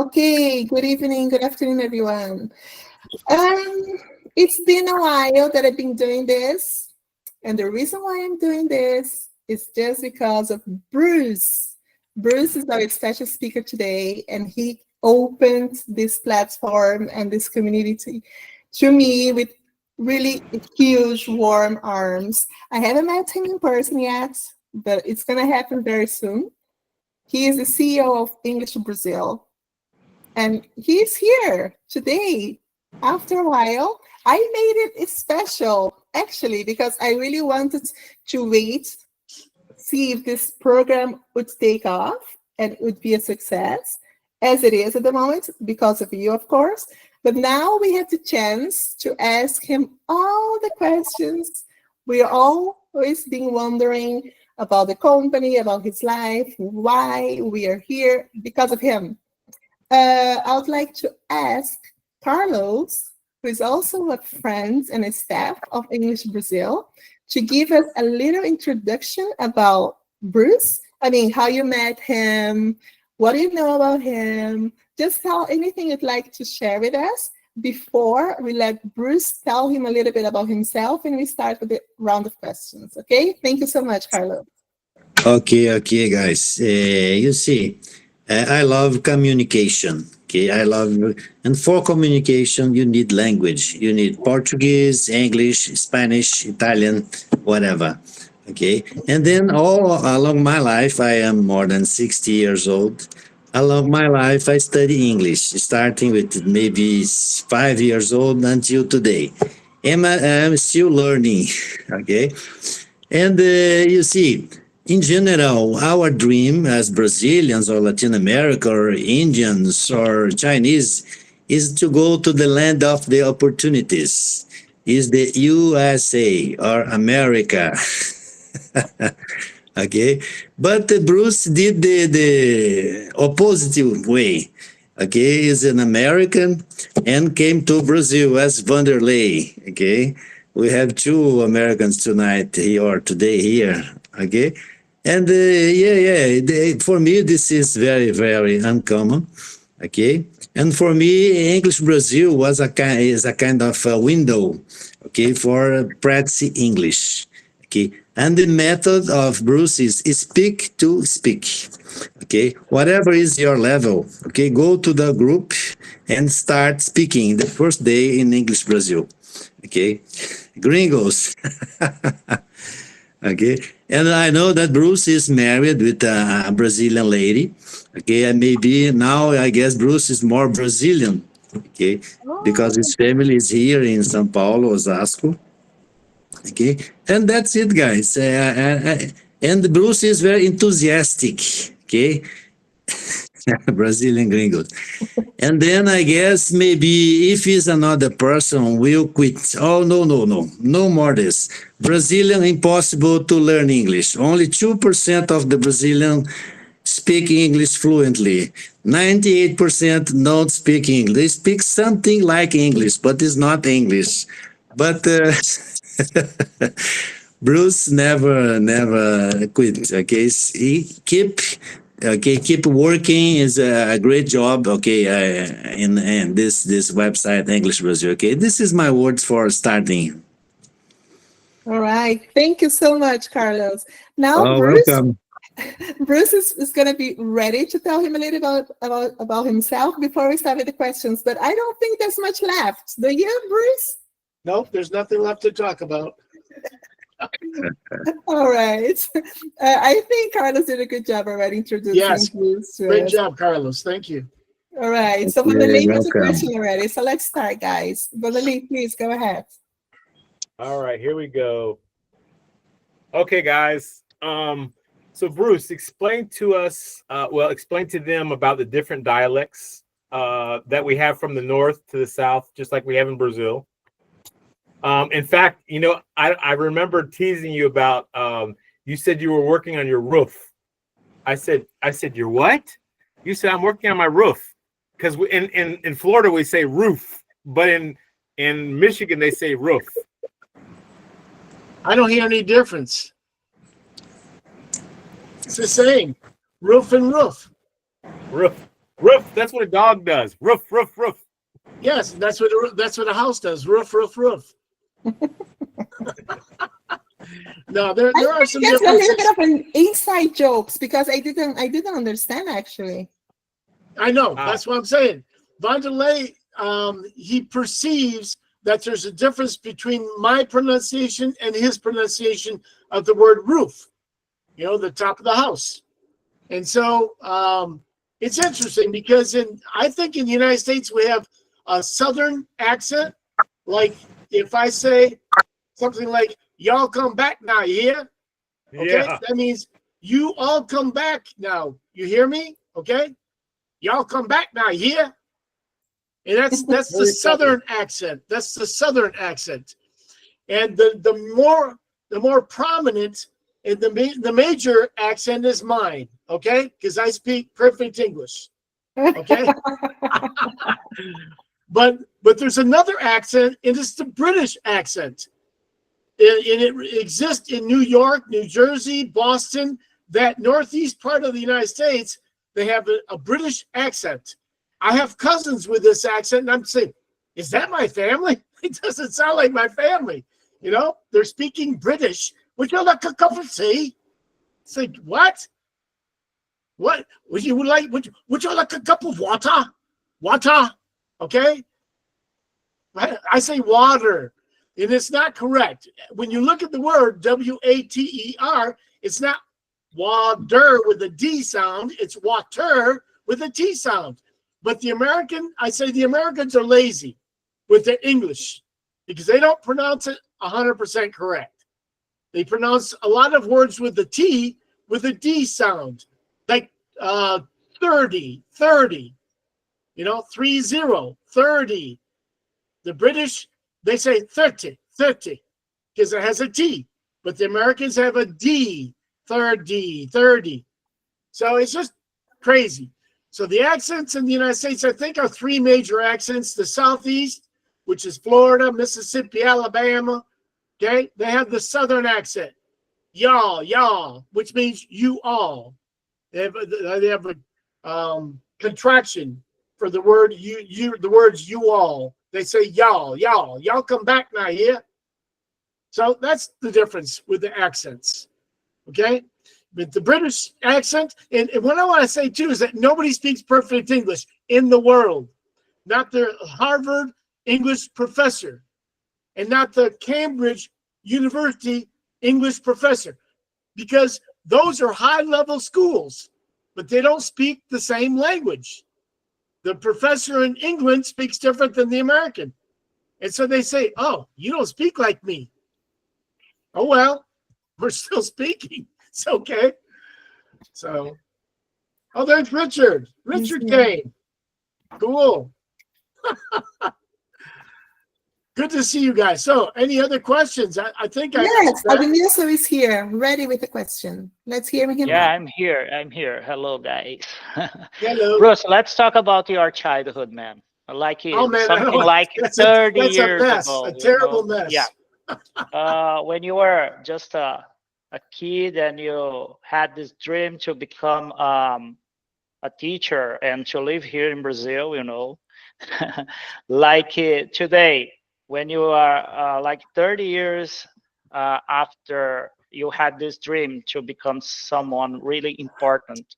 Okay, good evening, good afternoon, everyone. Um, it's been a while that I've been doing this, and the reason why I'm doing this is just because of Bruce. Bruce is our special speaker today, and he opened this platform and this community to me with really huge, warm arms. I haven't met him in person yet, but it's going to happen very soon. He is the CEO of English Brazil, and he's here today. After a while, I made it special actually because I really wanted to wait, see if this program would take off and it would be a success, as it is at the moment, because of you, of course. But now we have the chance to ask him all the questions we are always been wondering about the company, about his life, why we are here because of him. I would like to ask Carlos, who is also a friend and a staff of English Brazil, to give us a little introduction about Bruce. I mean, how you met him, what do you know about him? Just tell anything you'd like to share with us before we let Bruce tell him a little bit about himself and we start with the round of questions. Okay? Thank you so much, Carlos. Okay, guys. You see, I love communication. Okay, I love, and for communication, you need language. You need Portuguese, English, Spanish, Italian, whatever. Okay, and then all along my life, I am more than 60 years old. Along my life, I study English, starting with maybe 5 years old until today. I'm still learning. Okay, and you see, in general, our dream as Brazilians or Latin America or Indians or Chinese is to go to the land of the opportunities, is the USA or America. Okay, but Bruce did the opposite way. Okay, he's an American and came to Brazil as Vanderlei. Okay, we have two Americans tonight here or today here. Okay, and for me this is very uncommon. Okay, and for me English Brazil was a kind of a window. Okay, for practicing English. Okay, and the method of Bruce is speak to speak. Okay, whatever is your level. Okay, go to the group and start speaking the first day in English Brazil. Okay, gringos. Okay, and I know that Bruce is married with a Brazilian lady. Okay, and maybe now I guess Bruce is more Brazilian. Okay, because his family is here in São Paulo, Osasco. Okay, and that's it, guys. And Bruce is very enthusiastic. Okay, Brazilian gringos. And then I guess maybe if he's another person, we'll quit. Oh, no more this. Brazilian, impossible to learn English. Only 2% of the Brazilian speak English fluently. 98% don't speak English. They speak something like English, but it's not English. But Bruce never quit. Okay, keep working is a great job. Okay, in this website English Brazil. Okay, this is my words for starting. All right. Thank you so much, Carlos. Now, Oh, Bruce, welcome. Bruce is going to be ready to tell him a little about himself before we start with the questions. But I don't think there's much left. Do you, Bruce? Nope, there's nothing left to talk about. All right. I think Carlos did a good job already introducing Yes, Bruce to great us. job, Carlos. Thank you. All right. So, You're Vanderlei has a welcome. question already. So let's start, guys. Vanderlei, please go ahead. All right, here we go. Okay, guys. So Bruce, explain to us, explain to them about the different dialects that we have from the north to the south, just like we have in Brazil. In fact, I remember teasing you about, you said you were working on your roof. I said, you're what? You said, I'm working on my roof. Because in Florida, we say roof, but in Michigan, they say roof. I don't hear any difference. It's the same. Roof and roof. Roof. Roof. That's what a dog does. Roof, roof, roof. Yes, that's what a house does. Roof, roof, roof. No, there are some That's a differences. little bit of an inside jokes because I didn't understand actually. I know. That's what I'm saying. Vanderlei, he perceives that there's a difference between my pronunciation and his pronunciation of the word roof. You know, the top of the house. And so it's interesting because I think in the United States we have a Southern accent. Like if I say something like, y'all come back now, you hear? Okay, Yeah. that means you all come back now. You hear me? Okay, y'all come back now, you hear? And that's the Southern accent. That's the Southern accent. And the more prominent and the major accent is mine. Okay, because I speak perfect English. Okay. But there's another accent, and it's the British accent. And it exists in New York, New Jersey, Boston, that northeast part of the United States. They have a British accent. I have cousins with this accent, and I'm saying, is that my family? It doesn't sound like my family. You know, they're speaking British. Would you like a cup of tea? It's like, what? What? Would you like a cup of water? Water? Okay? I say water, and it's not correct. When you look at the word W-A-T-E-R, it's not water with a D sound, it's water with a T sound. But I say the Americans are lazy with their English because they don't pronounce it 100% correct. They pronounce a lot of words with the T with a D sound, like 30, you know, 30, 30. The British, they say 30, because it has a T, but the Americans have a D, 30. So it's just crazy. So the accents in the United States, I think, are three major accents. The Southeast, which is Florida, Mississippi, Alabama, okay? They have the Southern accent, y'all, which means you all. They have a contraction for the word the words you all. They say y'all come back now, here. So that's the difference with the accents, okay? But the British accent, and what I want to say too is that nobody speaks perfect English in the world. Not the Harvard English professor, and not the Cambridge University English professor, because those are high-level schools, but they don't speak the same language. The professor in England speaks different than the American. And so they say, oh, you don't speak like me. Oh, well, we're still speaking. It's okay. So, oh, there's Richard. Richard came. Cool. Good to see you guys. So, any other questions? I think yes, Abenilso is here, ready with a question. Let's hear him. Yeah, I'm here. Hello, guys. Hello. Bruce, let's talk about your childhood, man. Like something like 30 years ago. A terrible mess. Yeah. When you were just a kid and you had this dream to become a teacher and to live here in Brazil, you know, like today, when you are like 30 years after you had this dream to become someone really important,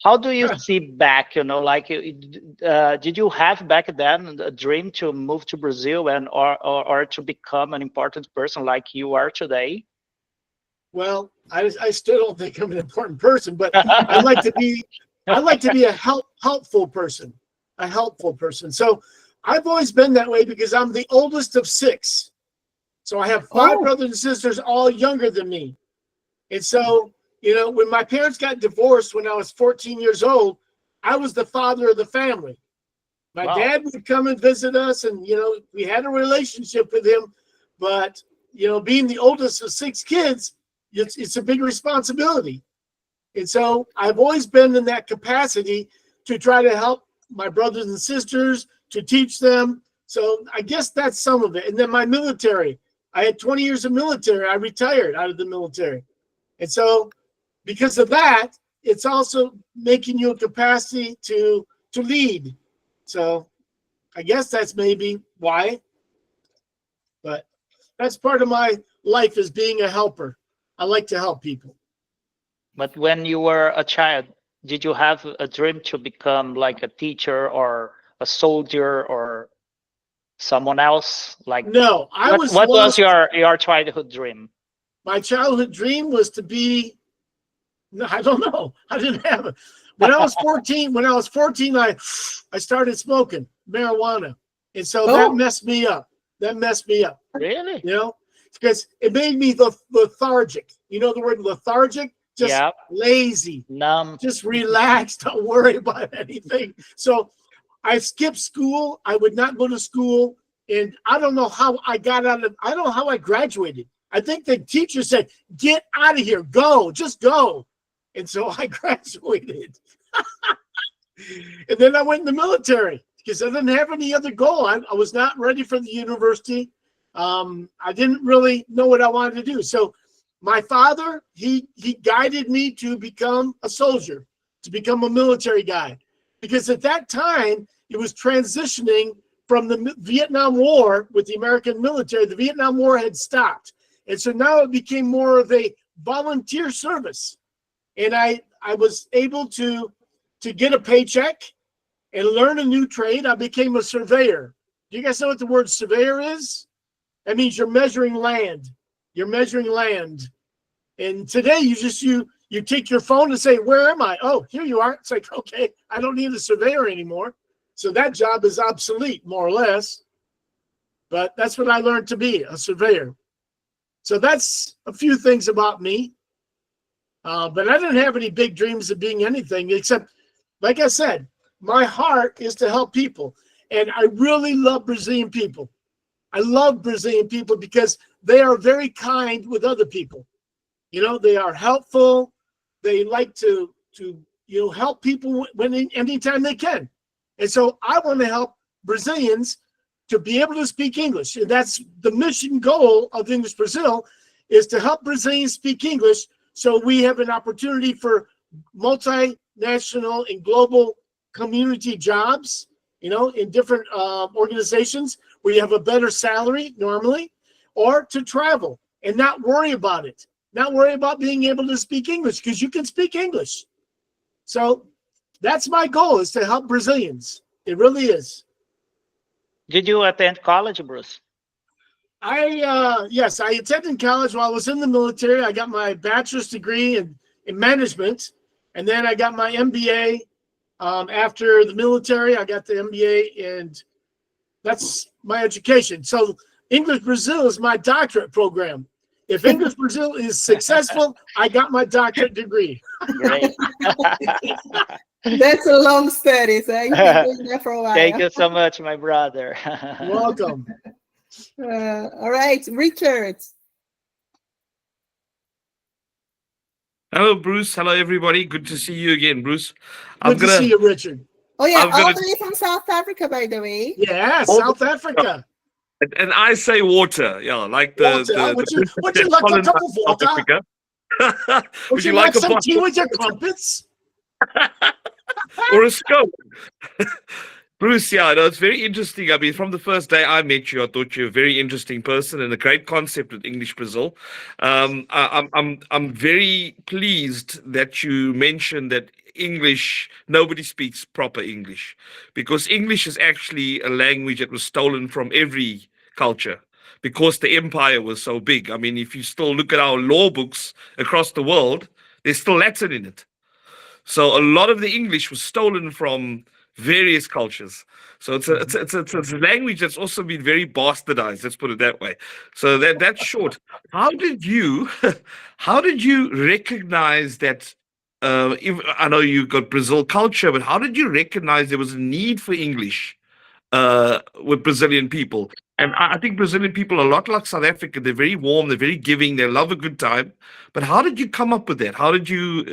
how do you see back, you know, like did you have back then a dream to move to Brazil and or to become an important person like you are today? Well, I still don't think I'm an important person, but I'd like to be a helpful person, So I've always been that way because I'm the oldest of 6. So I have 5 brothers and sisters, all younger than me. And so, you know, when my parents got divorced when I was 14 years old, I was the father of the family. My dad would come and visit us, and, you know, we had a relationship with him. But, you know, being the oldest of 6 kids, it's a big responsibility. And so I've always been in that capacity to try to help my brothers and sisters, to teach them. So I guess that's some of it. And then my military, I had 20 years of military. I retired out of the military. And so because of that, it's also making you a capacity to to lead. So I guess that's maybe why. But that's part of my life, is being a helper. I like to help people. But when you were a child, did you have a dream to become like a teacher or a soldier or someone else? Like, No, what was your childhood dream? My childhood dream was to be, no, I don't know. I didn't have it. When I was 14, I started smoking marijuana. And so that messed me up. Really? You know, because it made me lethargic. You know the word lethargic? Just lazy. Numb. Just relax. Don't worry about anything. So I skipped school. I would not go to school. And I don't know how I got I don't know how I graduated. I think the teacher said, get out of here. Go. Just go. And so I graduated. And then I went in the military because I didn't have any other goal. I was not ready for the university. I didn't really know what I wanted to do. So my father, he guided me to become a soldier, to become a military guy. Because at that time, it was transitioning from the Vietnam War with the American military. The Vietnam War had stopped. And so now it became more of a volunteer service. And I was able to get a paycheck and learn a new trade. I became a surveyor. Do you guys know what the word surveyor is? That means you're measuring land. You're measuring land. And today you take your phone and say, where am I? Oh, here you are. It's like, okay, I don't need a surveyor anymore. So that job is obsolete, more or less. But that's what I learned to be, a surveyor. So that's a few things about me. But I didn't have any big dreams of being anything except, like I said, my heart is to help people. And I really love Brazilian people. I love Brazilian people because they are very kind with other people. You know, they are helpful. They like to help people anytime they can. And so I want to help Brazilians to be able to speak English. And that's the mission goal of English Brazil, is to help Brazilians speak English so we have an opportunity for multinational and global community jobs, you know, in different organizations where you have a better salary normally, or to travel and not worry about it. Not worry about being able to speak English, because you can speak English. So that's my goal, is to help Brazilians. It really is. Did you attend college, Bruce? Yes, I attended college while I was in the military. I got my bachelor's degree in management, and then I got my MBA after the military. I got the MBA, and that's my education. So English Brazil is my doctorate program. If English Brazil is successful, I got my doctorate degree. Great. That's a long study, so you've been doing that for a while. Thank you so much, my brother. You're welcome. All right, Richard. Hello, Bruce. Hello, everybody. Good to see you again, Bruce. Good to see you, Richard. Oh yeah, I'm all gonna- the way from South Africa, by the way. Yeah, South Africa. And I say water, yeah, like Would you like a cup of water? Would you like some tea with your crumpets? Or a scope? Bruce, yeah, no, it's very interesting. I mean, from the first day I met you, I thought you were a very interesting person and a great concept with English Brazil. I'm very pleased that you mentioned that English, nobody speaks proper English, because English is actually a language that was stolen from every culture, because the empire was so big. I mean, if you still look at our law books across the world, there's still Latin in it. So a lot of the English was stolen from various cultures. So it's a language that's also been very bastardized. Let's put it that way. So that's short. How did you recognize that? I know you got Brazil culture, but how did you recognize there was a need for English with Brazilian people? And I think Brazilian people are a lot like South Africa. They're very warm. They're very giving. They love a good time. But how did you come up with that? How did you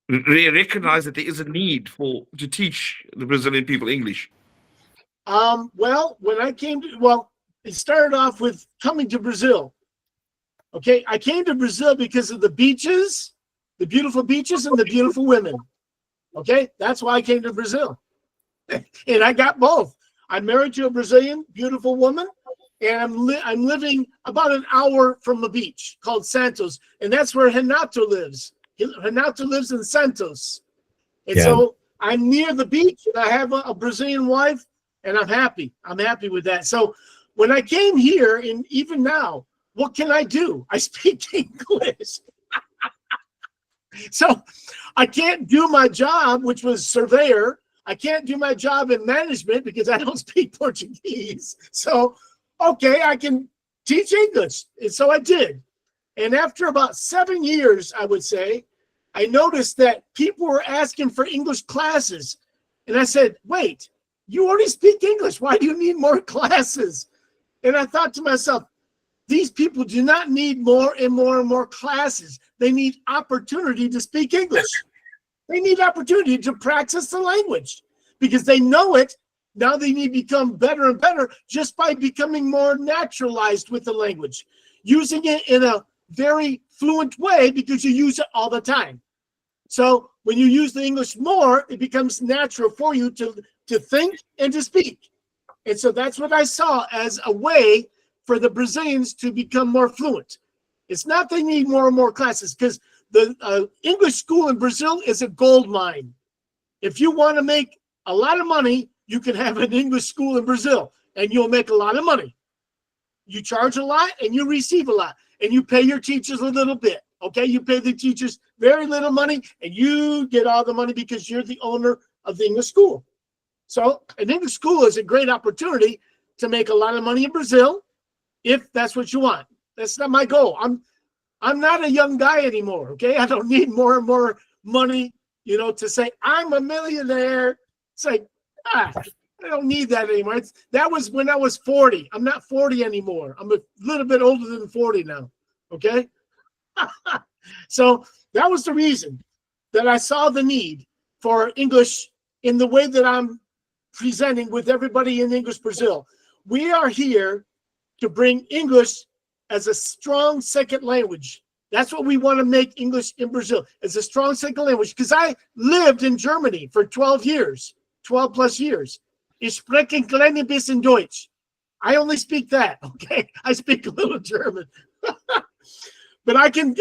recognize that there is a need to teach the Brazilian people English? Well, when I came to, it started off with coming to Brazil. Okay, I came to Brazil because of the beaches, the beautiful beaches, and the beautiful women. Okay, that's why I came to Brazil. And I got both. I'm married to a Brazilian, beautiful woman, and I'm living about an hour from the beach called Santos, and that's where Renato lives. Renato lives in Santos. And so I'm near the beach, and I have a Brazilian wife, and I'm happy. I'm happy with that. So when I came here, and even now, what can I do? I speak English. So I can't do my job, which was surveyor. I can't do my job in management because I don't speak Portuguese. So, okay, I can teach English. And so I did. And after about 7 years, I would say, I noticed that people were asking for English classes. And I said, wait, you already speak English. Why do you need more classes? And I thought to myself, these people do not need more and more and more classes. They need opportunity to speak English. They need opportunity to practice the language because they know it. Now they need to become better and better just by becoming more naturalized with the language, using it in a very fluent way because you use it all the time. So when you use the English more, it becomes natural for you to think and to speak. And so that's what I saw as a way for the Brazilians to become more fluent. It's not they need more and more classes because the English school in Brazil is a gold mine. If you want to make a lot of money, you can have an English school in Brazil and you'll make a lot of money. You charge a lot and you receive a lot and you pay your teachers a little bit. Okay, you pay the teachers very little money and you get all the money because you're the owner of the English school. So an English school is a great opportunity to make a lot of money in Brazil if that's what you want. That's not my goal. I'm not a young guy anymore, okay? I don't need more and more money, to say I'm a millionaire. It's like, I don't need that anymore. That was when I was 40. I'm not 40 anymore. I'm a little bit older than 40 now, okay? So that was the reason that I saw the need for English in the way that I'm presenting with everybody in English Brazil. We are here to bring English as a strong second language. That's what we want to make English in Brazil, as a strong second language. Because I lived in Germany for 12 plus years. Ich spreche ein kleines bisschen Deutsch. I only speak that, okay? I speak a little German. But I can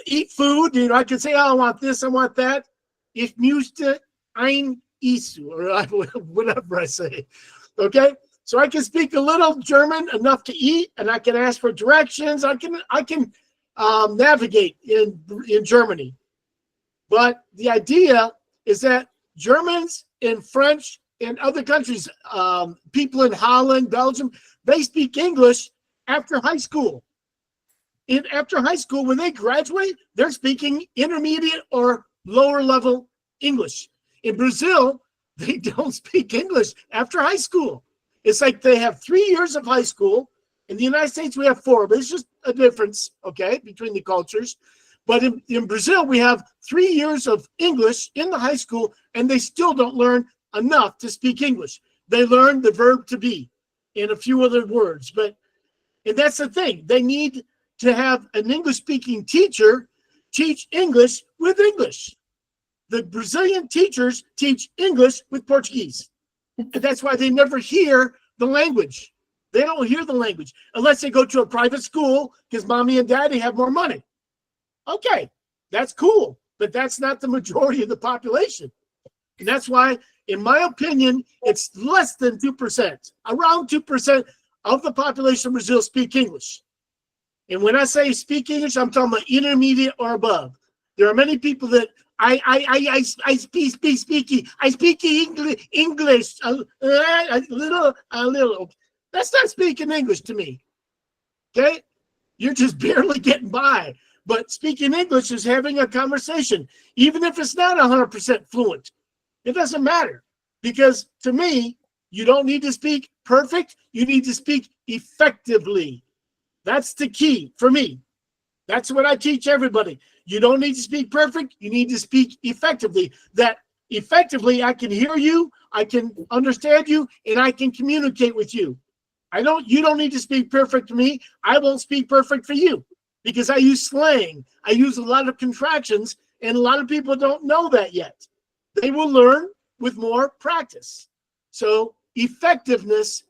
eat food, I can say, oh, I want this, I want that. Ich möchte ein Isu, or whatever I say, okay? So I can speak a little German enough to eat, and I can ask for directions. I can navigate in Germany. But the idea is that Germans and French and other countries, people in Holland, Belgium, they speak English after high school. And after high school, when they graduate, they're speaking intermediate or lower level English. In Brazil, they don't speak English after high school. It's like they have 3 years of high school. In the United States, we have 4, but it's just a difference, okay, between the cultures. But in Brazil, we have 3 years of English in the high school, and they still don't learn enough to speak English. They learn the verb to be and a few other words. And that's the thing. They need to have an English-speaking teacher teach English with English. The Brazilian teachers teach English with Portuguese. And that's why they never hear the language. They don't hear the language unless they go to a private school because mommy and daddy have more money. Okay, that's cool, but that's not the majority of the population. And that's why, in my opinion, it's less than 2%. Around 2% of the population of Brazil speak English. And when I say speak English, I'm talking about intermediate or above. There are many people that I speak English a little. That's not speaking English to me. Okay? You're just barely getting by. But speaking English is having a conversation, even if it's not 100% fluent. It doesn't matter. Because to me, you don't need to speak perfect. You need to speak effectively. That's the key for me. That's what I teach everybody. You don't need to speak perfect. You need to speak effectively. That effectively, I can hear you, I can understand you, and I can communicate with you. You don't need to speak perfect to me. I won't speak perfect for you because I use slang. I use a lot of contractions, and a lot of people don't know that yet. they will learn with more practice. So effectiveness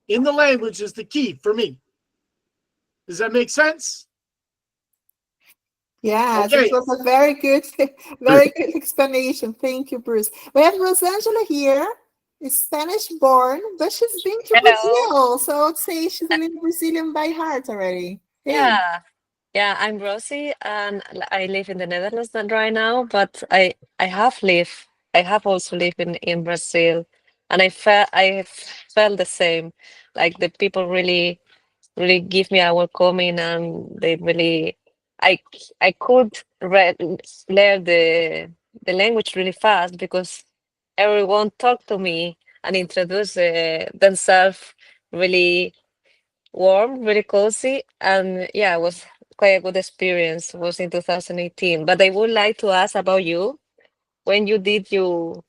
in the language is the key for me. Does that make sense? Yeah, Okay. this was a very good explanation. Thank you, Bruce. We have Rosangela here. Is Spanish born, but she's been to Brazil. So I'd say she's a little Brazilian by heart already. Hey. Yeah, I'm Rosie, and I live in the Netherlands right now. But I have also lived in Brazil, and I felt the same. Like the people really give me a welcoming, and they really I could learn the language really fast because everyone talked to me and introduced themselves really warm, really cozy, and yeah, it was quite a good experience. It was in 2018. But I would like to ask about you when you did you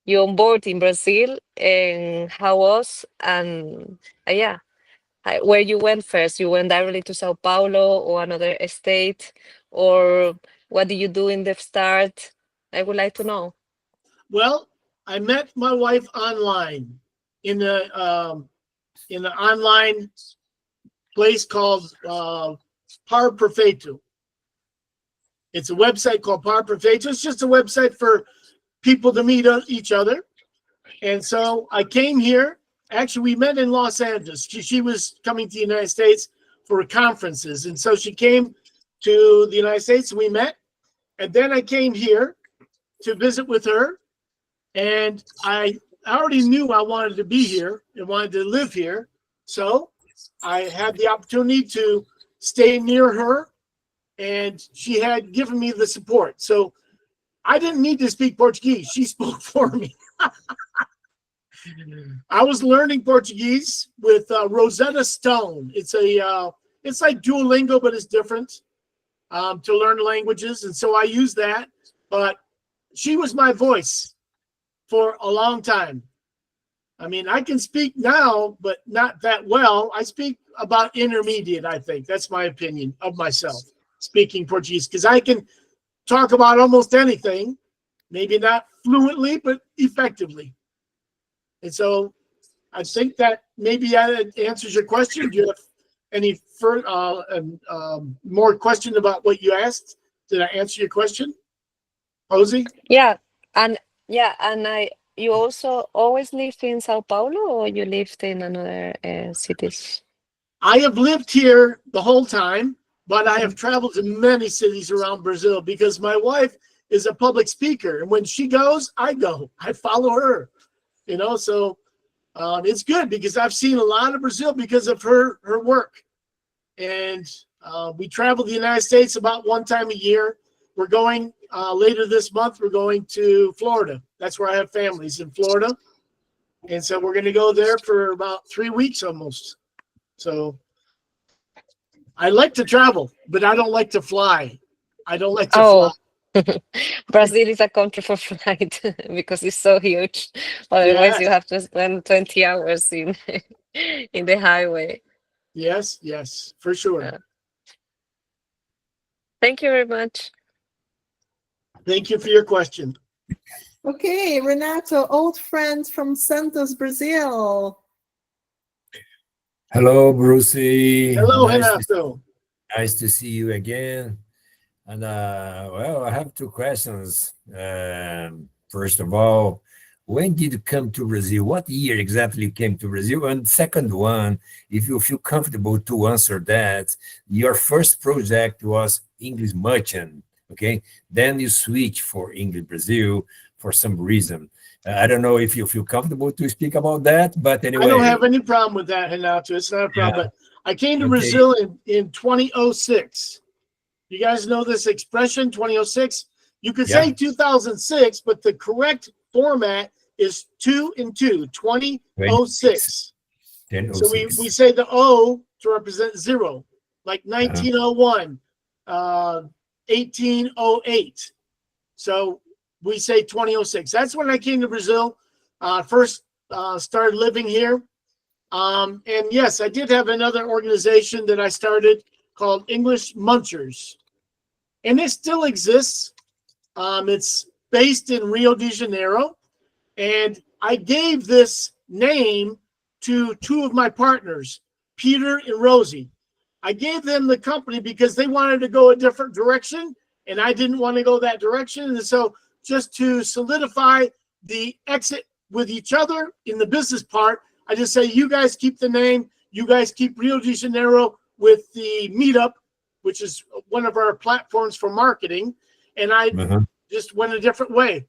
on board in Brazil, and how was, and yeah, where you went first. You went directly to Sao Paulo or another state, or what did you do in the start? I would like to know. Well, I met my wife online in the online place called Par Perfeito. It's a website called Par Perfeito. It's just a website for people to meet each other. And so I came here. Actually, we met in Los Angeles. She was coming to the United States for conferences. And so she came to the United States and we met. And then I came here to visit with her. And I already knew I wanted to be here and wanted to live here. So I had the opportunity to stay near her, and she had given me the support. So I didn't need to speak Portuguese. She spoke for me. I was learning Portuguese with Rosetta Stone. It's like Duolingo, but it's different to learn languages. And so I use that. But she was my voice for a long time. I mean, I can speak now, but not that well. I speak about intermediate, I think. That's my opinion of myself, speaking Portuguese, because I can talk about almost anything, maybe not fluently, but effectively. And so I think that maybe that answers your question. Do you have any more question about what you asked? Did I answer your question, Rosie? Yeah, and you also always lived in Sao Paulo, or you lived in another cities? I have lived here the whole time, but I have traveled to many cities around Brazil because my wife is a public speaker. And when she goes, I go. I follow her. So it's good because I've seen a lot of Brazil because of her work. And we travel the United States about one time a year. We're going later this month, we're going to Florida. That's where I have families, in Florida. And so we're going to go there for about 3 weeks almost. So I like to travel, but I don't like to fly. I don't like to fly. Brazil is a country for flight because it's so huge. Otherwise, you have to spend 20 hours in the highway. Yes, for sure. Thank you very much. Thank you for your question. Okay, Renato, old friend from Santos, Brazil. Hello, Brucey. Hello, Renato. Nice to see you again. And well, I have two questions. First of all, when did you come to Brazil? What year exactly you came to Brazil? And second one, if you feel comfortable to answer that, your first project was English Merchant, okay? Then you switch for English Brazil for some reason. I don't know if you feel comfortable to speak about that, but anyway. I don't have any problem with that, Renato. It's not a problem. But I came to Brazil in 2006. You guys know this expression, 2006? You could say 2006, but the correct format is 2 and 2, 2006. So we say the O to represent 0, like 1901, 1808. So we say 2006. That's when I came to Brazil, first started living here. And yes, I did have another organization that I started called English Munchers. And it still exists. It's based in Rio de Janeiro. And I gave this name to two of my partners, Peter and Rosie. I gave them the company because they wanted to go a different direction, and I didn't want to go that direction. And so just to solidify the exit with each other in the business part, I just say, you guys keep the name, you guys keep Rio de Janeiro with the meetup, which is one of our platforms for marketing. And I just went a different way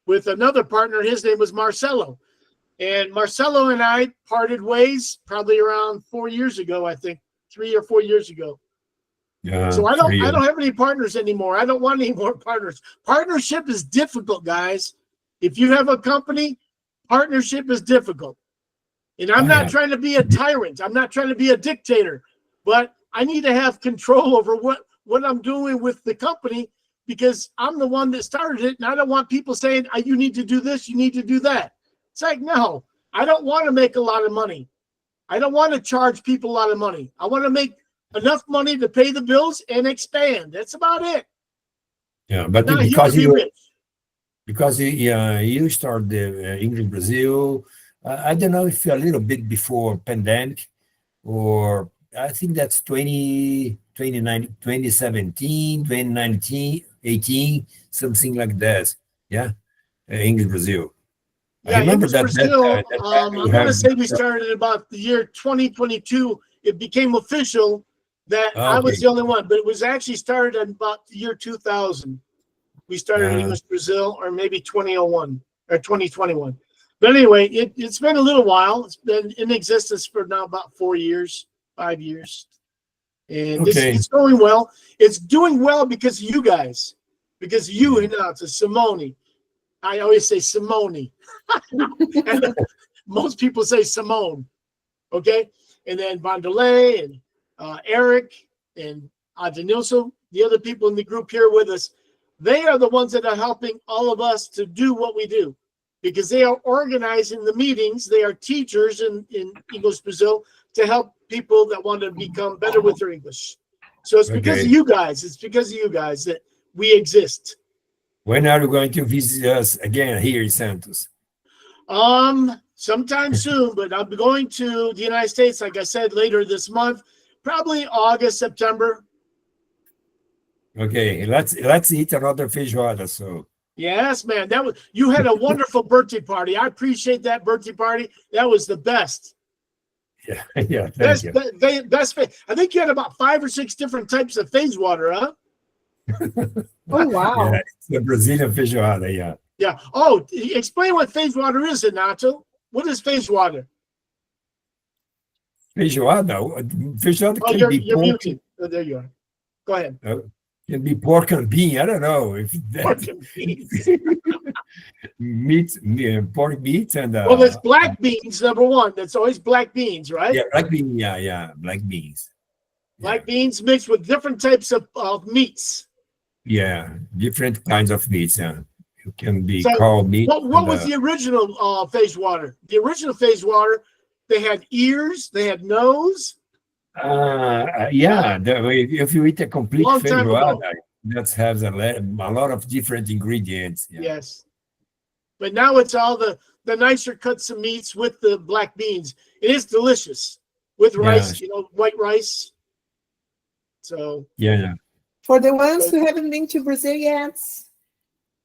with another partner. His name was Marcelo. And Marcelo and I parted ways probably around 4 years ago, I think, 3 or 4 years ago. So I don't have any partners anymore. I don't want any more partners. Partnership is difficult, guys. If you have a company, partnership is difficult. And I'm not trying to be a tyrant. I'm not trying to be a dictator, but I need to have control over what I'm doing with the company, because I'm the one that started it, and I don't want people saying, you need to do this, you need to do that. It's like, no, I don't want to make a lot of money. I don't want to charge people a lot of money. I want to make enough money to pay the bills and expand. That's about it. Yeah, but because you started English Brazil, I don't know if a little bit before pandemic, or I think that's 2017, 2019, 18, something like that. Yeah, English Brazil. Yeah, I remember Brazil. I'm going to say we started about the year 2022. It became official that I was the only one, but it was actually started in about the year 2000. We started English Brazil, or maybe 2001 or 2021. But anyway, it's been a little while. It's been in existence for now about 4 years, 5 years. And it's going well. It's doing well because of you guys, because you, Renato, Simone. I always say Simone. And most people say Simone. Okay? And then Vanderlei and Eric and Adenilson, the other people in the group here with us, they are the ones that are helping all of us to do what we do, because they are organizing the meetings. They are teachers in English Brazil to help people that want to become better with their English. So it's because of you guys. It's because of you guys that we exist. When are you going to visit us again here in Santos? Sometime soon, but I'll be going to the United States, like I said, later this month, probably August, September. Okay, let's eat another feijoada. So yes, man, you had a wonderful birthday party. I appreciate that birthday party. That was the best. Yeah, best. I think you had about 5 or 6 different types of feijoada, huh? Oh wow! Yeah, it's the Brazilian feijoada. Yeah. Yeah. Oh, explain what feijoada is, Renato. What is feijoada? Feijoada can be you're pork. muted. Oh, there you are. Go ahead. Can be pork and bean. I don't know if Pork and beans. pork meat and. Well, there's black beans, number one. That's always black beans, right? Yeah, black bean. Yeah, black beans. Black beans mixed with different types of meats. Yeah, different kinds of meats. Yeah, it can be called meat. What was the original feijoada? The original feijoada, they had ears, they had nose. Yeah, if you eat a complete feijoada, that has a lot of different ingredients. Yeah. Yes, but now it's all the nicer cuts of meats with the black beans. It is delicious with rice, white rice. So yeah. For the ones who haven't been to Brazil yet,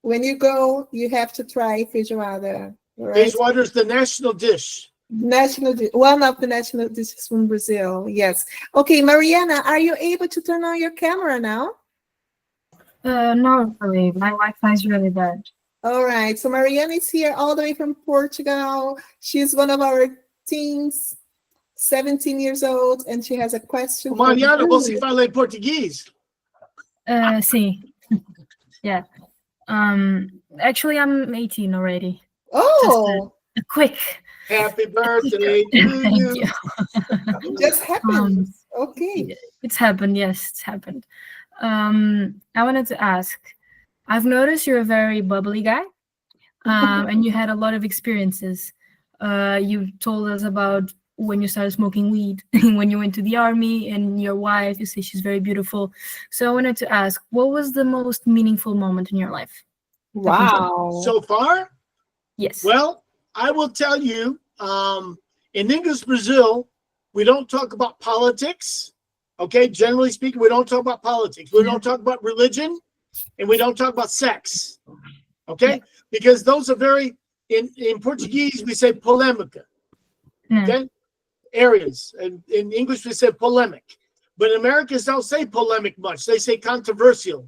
when you go, you have to try feijoada. Right? Feijoada is the national dish. One of the national dishes from Brazil. Yes. Okay, Mariana, are you able to turn on your camera now? No, really. My Wi-Fi is really bad. All right. So Mariana is here all the way from Portugal. She's one of our teens, 17 years old, and she has a question. Mariana, você fala em português? Sim. Yeah. Actually, I'm 18 already. Oh. Just a quick. Happy birthday to you. Just happened. Okay. It's happened. Yes, it's happened. I wanted to ask, I've noticed you're a very bubbly guy, and you had a lot of experiences. You told us about when you started smoking weed, when you went to the army, and your wife, you say she's very beautiful. So I wanted to ask, what was the most meaningful moment in your life? Wow. So far? Yes. Well, I will tell you, in English Brazil, we don't talk about politics. Okay, generally speaking, we don't talk about politics. We don't talk about religion, and we don't talk about sex. Okay, because those are very, in Portuguese, we say polêmica. Okay, areas. And in English, we say polemic. But Americans don't say polemic much. They say controversial.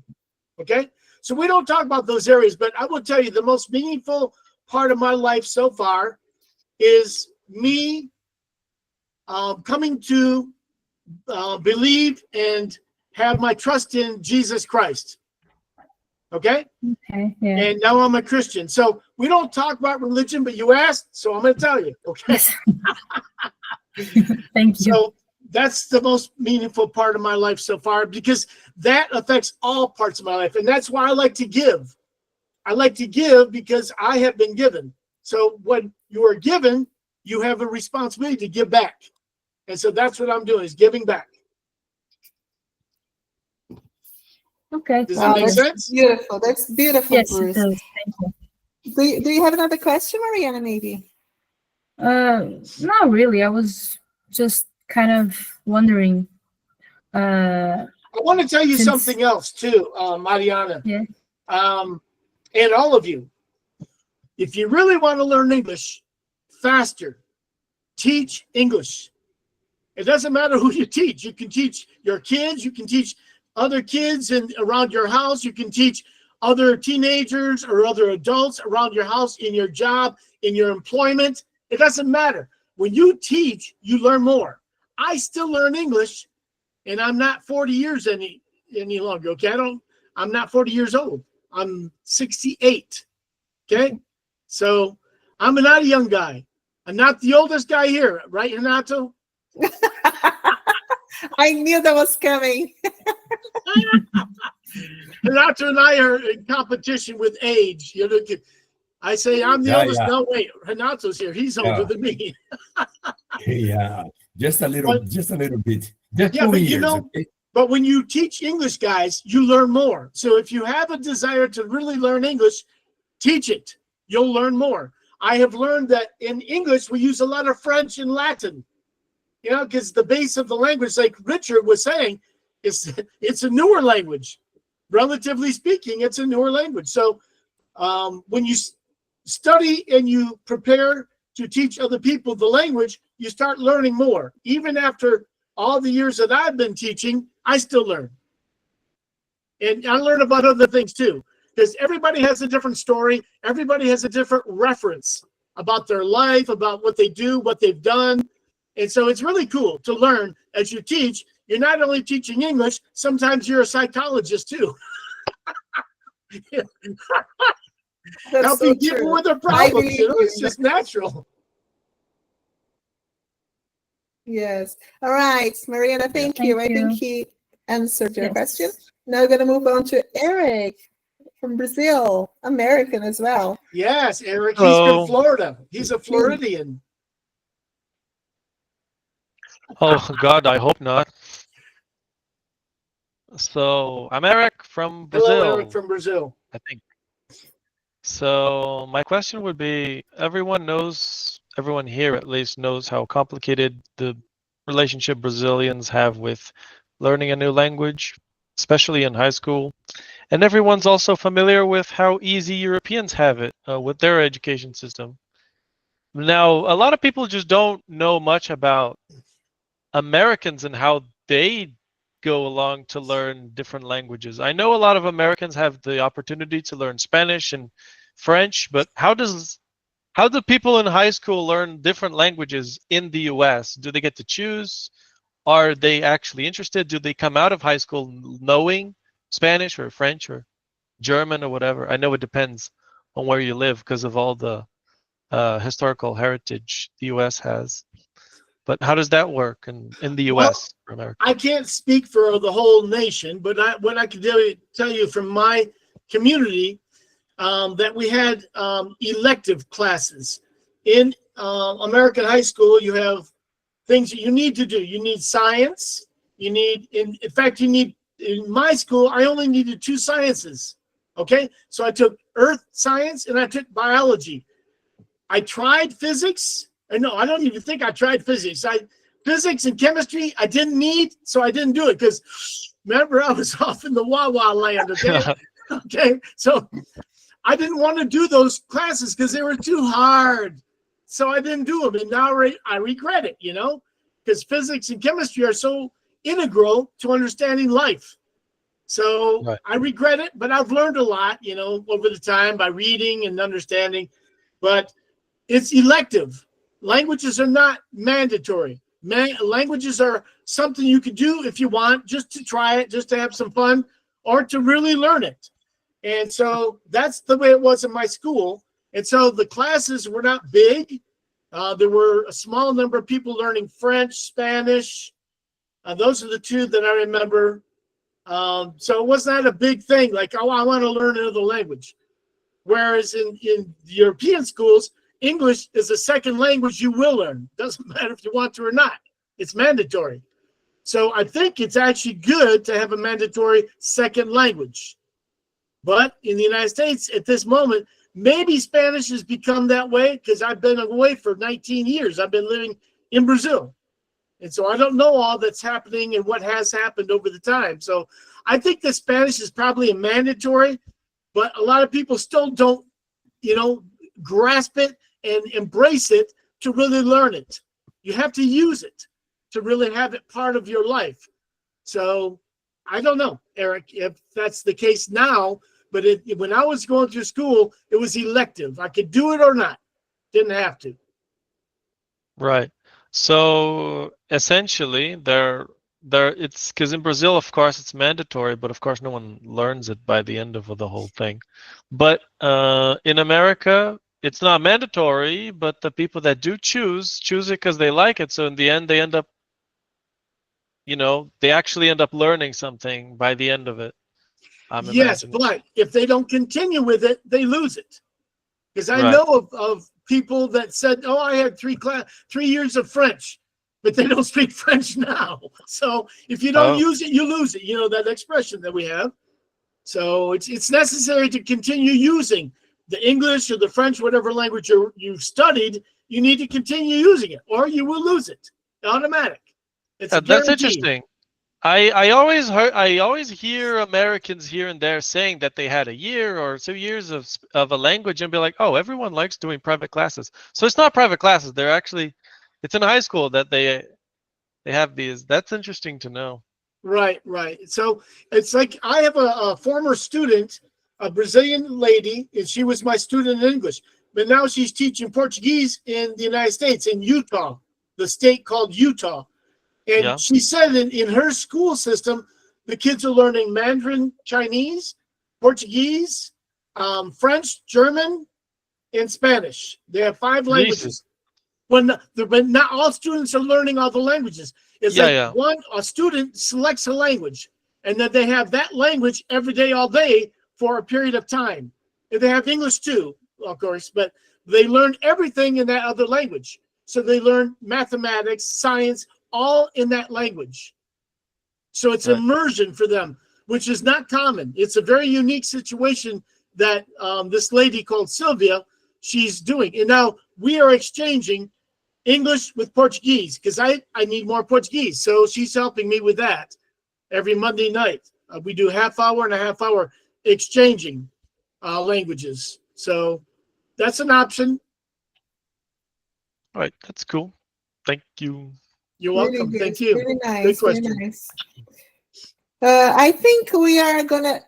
Okay, so we don't talk about those areas. But I will tell you, the most meaningful part of my life so far is me coming to believe and have my trust in Jesus Christ. Okay? Okay. Yeah. And now I'm a Christian. So we don't talk about religion, but you asked, so I'm going to tell you. Okay? Yes. Thank you. So that's the most meaningful part of my life so far, because that affects all parts of my life. And that's why I like to give. I like to give because I have been given. So when you are given, you have a responsibility to give back. And so that's what I'm doing, is giving back. Okay. Does that make that's sense? beautiful. That's beautiful, Yes, it Bruce. does. Thank you. Do you have another question, Mariana, maybe? Not really. I was just kind of wondering. I want to tell you Since- something else too, Mariana. Yeah. And all of you. If you really want to learn English faster, teach English. It doesn't matter who you teach. You can teach your kids. You can teach other kids around your house. You can teach other teenagers or other adults around your house, in your job, in your employment. It doesn't matter. When you teach, you learn more. I still learn English, and I'm not 40 years any longer. Okay, I'm not 40 years old. I'm 68. Okay, so I'm not a young guy. I'm not the oldest guy here, right, Renato? I knew that was coming. Renato and I are in competition with age. You know, I say I'm the oldest. Yeah. No, wait, Renato's here. He's older than me. Yeah, just a little bit. Just Yeah, 2 but years. you know, but when you teach English, guys, you learn more. So if you have a desire to really learn English, teach it. You'll learn more. I have learned that in English, we use a lot of French and Latin, you know, because the base of the language, like Richard was saying, it's a newer language. Relatively speaking, it's a newer language. So when you study and you prepare to teach other people the language, you start learning more. Even after all the years that I've been teaching, I still learn. And I learn about other things too, because everybody has a different story. Everybody has a different reference about their life, about what they do, what they've done. And so it's really cool to learn as you teach. You're not only teaching English, sometimes you're a psychologist too. Helping people with their problems, you know, it's just natural. Yes. All right, Mariana, thank you. I think he answered your question. Now we're going to move on to Eric from Brazil, American as well. Yes, Eric, Hello. He's from Florida. He's a Floridian. Oh God, I hope not. So I'm Eric from Brazil. Hello, Eric from Brazil. I think. So my question would be: everyone here at least knows how complicated the relationship Brazilians have with learning a new language, especially in high school. And everyone's also familiar with how easy Europeans have it with their education system. Now, a lot of people just don't know much about Americans and how they go along to learn different languages. I know a lot of Americans have the opportunity to learn Spanish and French, but how do people in high school learn different languages in the US? Do they get to choose? Are they actually interested? Do they come out of high school knowing Spanish or French or German or whatever? I know it depends on where you live because of all the historical heritage the US has. But how does that work in the US for America? I can't speak for the whole nation, but what I can tell you from my community, that we had elective classes. In American high school, you have things that you need to do. You need science. You need, in fact, in my school, I only needed 2 sciences. Okay, so I took earth science and I took biology. I tried physics. No, I don't even think I tried physics. Physics and chemistry I didn't need, so I didn't do it because remember I was off in the Wawa land. Okay, okay, so I didn't want to do those classes because they were too hard, so I didn't do them. And now I regret it, you know, because physics and chemistry are so integral to understanding life. So right. I regret it, but I've learned a lot, you know, over the time by reading and understanding. But it's elective. Languages are not mandatory. Languages are something you could do if you want, just to try it, just to have some fun, or to really learn it. And so that's the way it was in my school. And so the classes were not big. There were a small number of people learning French, Spanish. Those are the two that I remember. So it was not a big thing like, oh, I want to learn another language. Whereas in the European schools, English is a second language you will learn. Doesn't matter if you want to or not. It's mandatory. So I think it's actually good to have a mandatory second language. But in the United States at this moment, maybe Spanish has become that way because I've been away for 19 years. I've been living in Brazil. And so I don't know all that's happening and what has happened over the time. So I think that Spanish is probably a mandatory, but a lot of people still don't, you know, grasp it and embrace it to really learn it. You have to use it to really have it part of your life. So I don't know, Eric, if that's the case now, but when I was going through school, it was elective. I could do it or not. Didn't have to. Right. So essentially, it's because in Brazil, of course, it's mandatory, but of course, no one learns it by the end of the whole thing. But in America, it's not mandatory, but the people that do choose it because they like it. So in the end, they end up, you know, they actually end up learning something by the end of it. Yes, but if they don't continue with it, they lose it. Because I know of people that said, oh, I had 3 years of French, but they don't speak French now. So if you don't use it, you lose it. You know, that expression that we have. So it's necessary to continue using the English or the French, whatever language you've studied. You need to continue using it or you will lose it. Automatic. That's interesting. I always hear Americans here and there saying that they had a year or 2 years of a language and be like, oh, everyone likes doing private classes. So it's not private classes. They're actually, it's in high school that they have these. That's interesting to know. Right, right. So it's like I have a former student, a Brazilian lady, and she was my student in English. But now she's teaching Portuguese in the United States, in Utah, the state called Utah. And she said in her school system, the kids are learning Mandarin, Chinese, Portuguese, French, German, and Spanish. They have 5 languages. But not all students are learning all the languages. It's a student selects a language, and then they have that language every day, all day for a period of time. And they have English too, of course, but they learn everything in that other language. So they learn mathematics, science, all in that language. So it's immersion for them, which is not common. It's a very unique situation that this lady called Sylvia, she's doing. And now we are exchanging English with Portuguese because I need more Portuguese. So she's helping me with that every Monday night. We do half-hour and a half-hour exchanging languages. So that's an option. All right, that's cool. Thank you. You're welcome. Really Thank you. Really nice. Good question. Really nice. I think we are gonna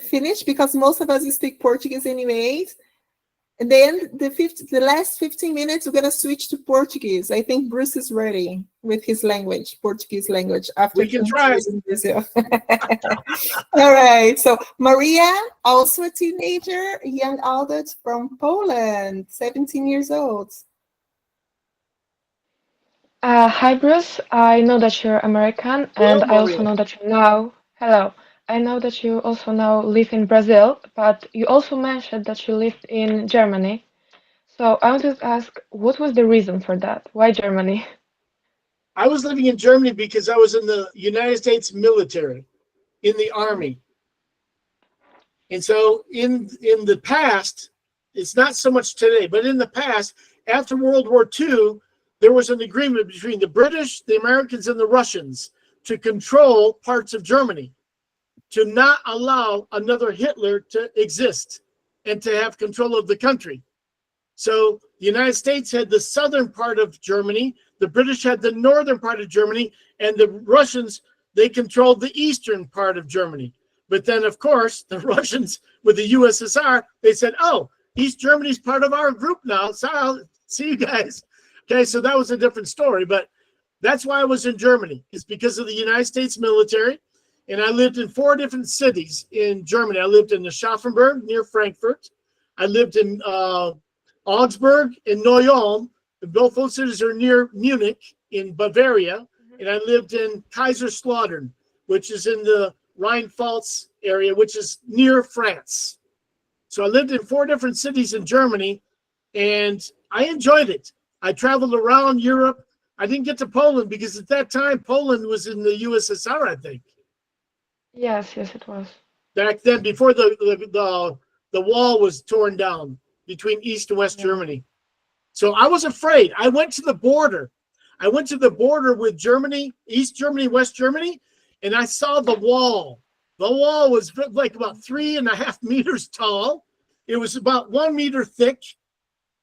finish because most of us speak Portuguese anyways. And then the last 15 minutes, we're gonna switch to Portuguese. I think Bruce is ready with his language, Portuguese language. After we can try in Brazil. All right. So Maria, also a teenager, young adult from Poland, 17 years old. Hi, Bruce. I know that you're American, and I also know that you now. Hello. I know that you also now live in Brazil, but you also mentioned that you lived in Germany. So I wanted to ask, what was the reason for that? Why Germany? I was living in Germany because I was in the United States military, in the Army. And so in the past, it's not so much today, but in the past, after World War II, there was an agreement between the British, the Americans, and the Russians to control parts of Germany, to not allow another Hitler to exist and to have control of the country. So the United States had the southern part of Germany, the British had the northern part of Germany, and the Russians, they controlled the eastern part of Germany. But then, of course, the Russians with the USSR, they said, oh, East Germany's part of our group now. So I'll see you guys. Okay, so that was a different story. But that's why I was in Germany. It's because of the United States military. And I lived in 4 different cities in Germany. I lived in Aschaffenburg near Frankfurt. I lived in Augsburg and Neu-Ulm. Both those cities are near Munich in Bavaria. And I lived in Kaiserslautern, which is in the Rhine-Pfalz area, which is near France. So I lived in 4 different cities in Germany, and I enjoyed it. I traveled around Europe. I didn't get to Poland because at that time, Poland was in the USSR, I think. Yes, it was. Back then, before the wall was torn down between East and West Germany. So I was afraid. I went to the border. I went to the border with Germany, East Germany, West Germany, and I saw the wall. The wall was like about 3.5 meters tall. It was about 1 meter thick.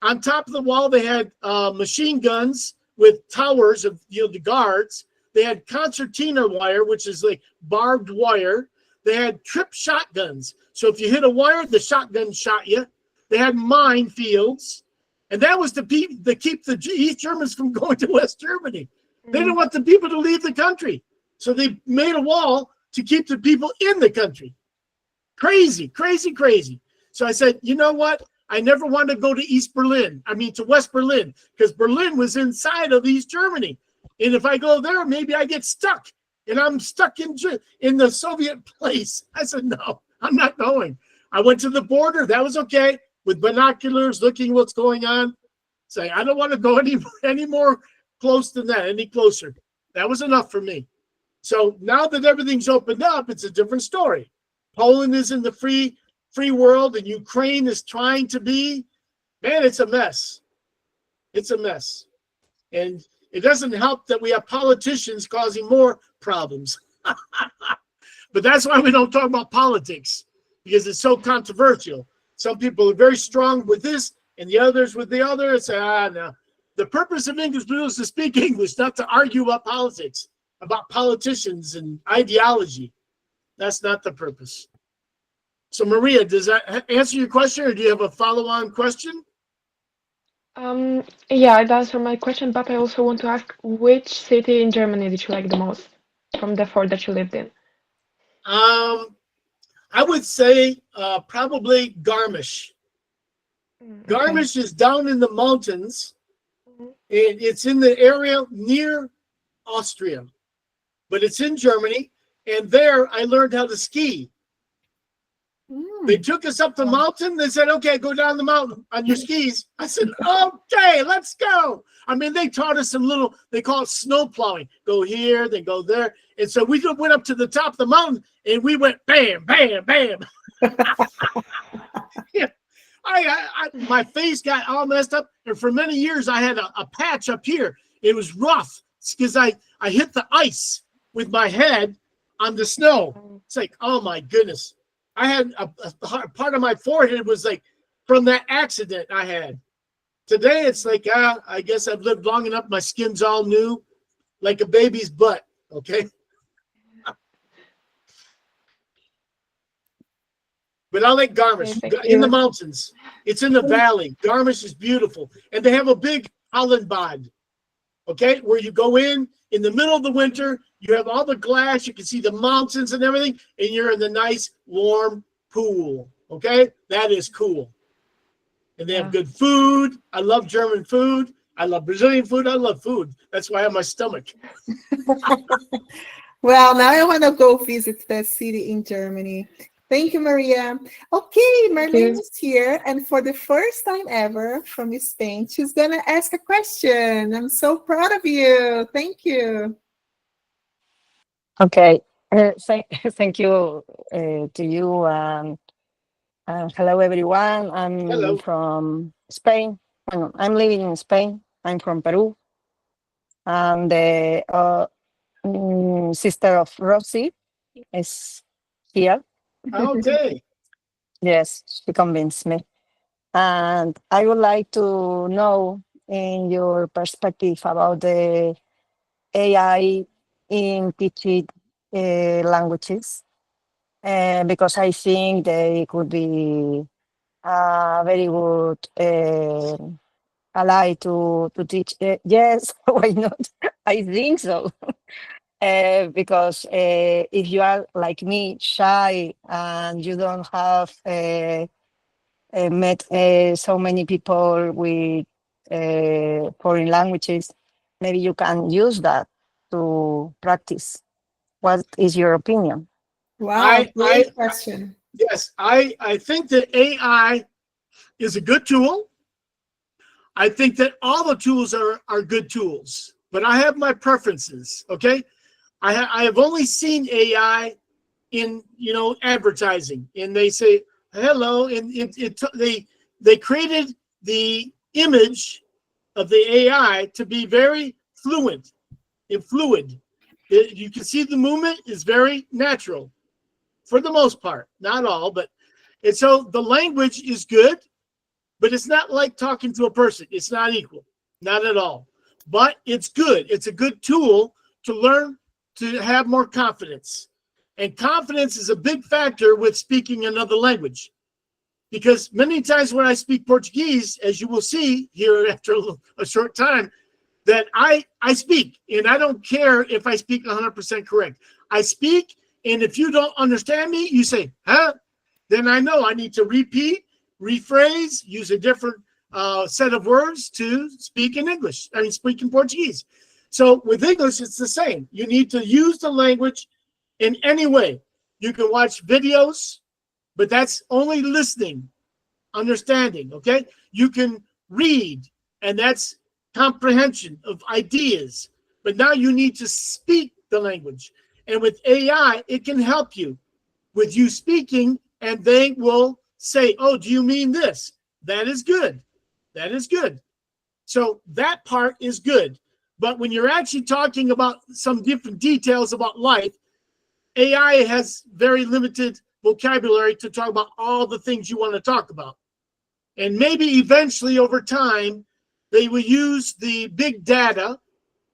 On top of the wall, they had machine guns with towers of the guards. They had concertina wire, which is like barbed wire. They had trip shotguns. So if you hit a wire, the shotgun shot you. They had minefields. And that was to keep the East Germans from going to West Germany. They didn't want the people to leave the country. So they made a wall to keep the people in the country. Crazy, crazy, crazy. So I said, you know what? I never wanted to go to West Berlin, because Berlin was inside of East Germany. And if I go there, maybe I get stuck. And I'm stuck in the Soviet place. I said, no, I'm not going. I went to the border. That was okay. With binoculars, looking what's going on. Say, I don't want to go any more close than that, any closer. That was enough for me. So now that everything's opened up, it's a different story. Poland is in the free world, and Ukraine is trying to be. Man, it's a mess. It's a mess. And it doesn't help that we have politicians causing more problems. But that's why we don't talk about politics, because it's so controversial. Some people are very strong with this, and the others with the other. And say, no. The purpose of English is to speak English, not to argue about politics, about politicians and ideology. That's not the purpose. So, Maria, does that answer your question, or do you have a follow-on question? Yeah, it answered my question, but I also want to ask, which city in Germany did you like the most from the 4 that you lived in? I would say probably Garmisch. Okay. Garmisch is down in the mountains. It's in the area near Austria, but it's in Germany. And there I learned how to ski. They took us up the mountain. They said, okay, go down the mountain on your skis. I said, okay, let's go. I mean, they taught us they call it snow plowing. Go here, then go there. And so we went up to the top of the mountain, and we went bam, bam, bam. Yeah. My face got all messed up. And for many years, I had a patch up here. It was rough because I hit the ice with my head on the snow. It's like, oh, my goodness. I had a part of my forehead was like from that accident I had. Today, it's like, I guess I've lived long enough. My skin's all new, like a baby's butt, okay? But I like Garmisch. In the mountains. It's in the valley. Garmisch is beautiful. And they have a big Hallenbad, okay, where you go in the middle of the winter. You have all the glass. You can see the mountains and everything. And you're in the nice, warm pool, okay? That is cool. And they have good food. I love German food. I love Brazilian food. I love food. That's why I have my stomach. Well, now I want to go visit that city in Germany. Thank you, Maria. Okay, Marlene is here, and for the first time ever from Spain, she's going to ask a question. I'm so proud of you. Thank you. Okay. Thank you to you and Hello, everyone. I'm Hello. from Spain. I'm living in Spain. I'm from Peru. I'm the sister of Rosie is here. Okay. Yes, she convinced me. And I would like to know, in your perspective, about the AI in teaching languages, because I think they could be a very good ally to teach. Yes, why not? I think so. Because if you are like me, shy, and you don't have met so many people with foreign languages, maybe you can use that to practice. What is your opinion? Wow, great question. Yes, I think that AI is a good tool. I think that all the tools are good tools, but I have my preferences. Okay, I have only seen AI in advertising, and they say hello, and they created the image of the AI to be very fluid and fluid. You can see the movement is very natural for the most part, not all, but and so the language is good, but it's not like talking to a person. It's not equal, not at all. But it's good. It's a good tool to learn to have more confidence. And confidence is a big factor with speaking another language. Because many times when I speak Portuguese, as you will see here after a short time, that I speak, and I don't care if I speak 100% correct. I speak, and if you don't understand me, you say, huh? Then I know I need to repeat, rephrase, use a different set of words to speak in English. I mean, speak in Portuguese. So with English, it's the same. You need to use the language in any way. You can watch videos, but that's only listening, understanding, okay? You can read, and that's comprehension of ideas. But now you need to speak the language. And with AI, it can help you with you speaking, and they will say, oh, do you mean this? That is good. That is good. So that part is good. But when you're actually talking about some different details about life, AI has very limited vocabulary to talk about all the things you want to talk about. And maybe eventually over time, they will use the big data,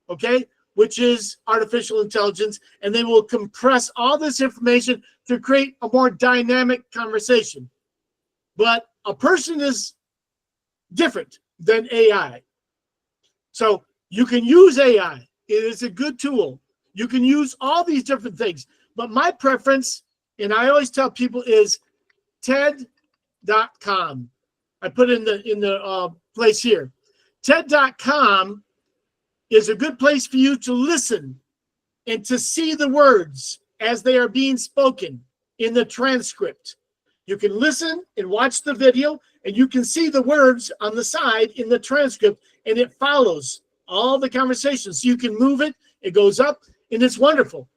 okay, which is artificial intelligence, and they will compress all this information to create a more dynamic conversation. But a person is different than AI. So you can use AI. It is a good tool. You can use all these different things. But my preference, and I always tell people, is TED.com. I put in the place here. TED.com is a good place for you to listen and to see the words as they are being spoken in the transcript. You can listen and watch the video, and you can see the words on the side in the transcript, and it follows all the conversations. So you can move it, it goes up, and it's wonderful.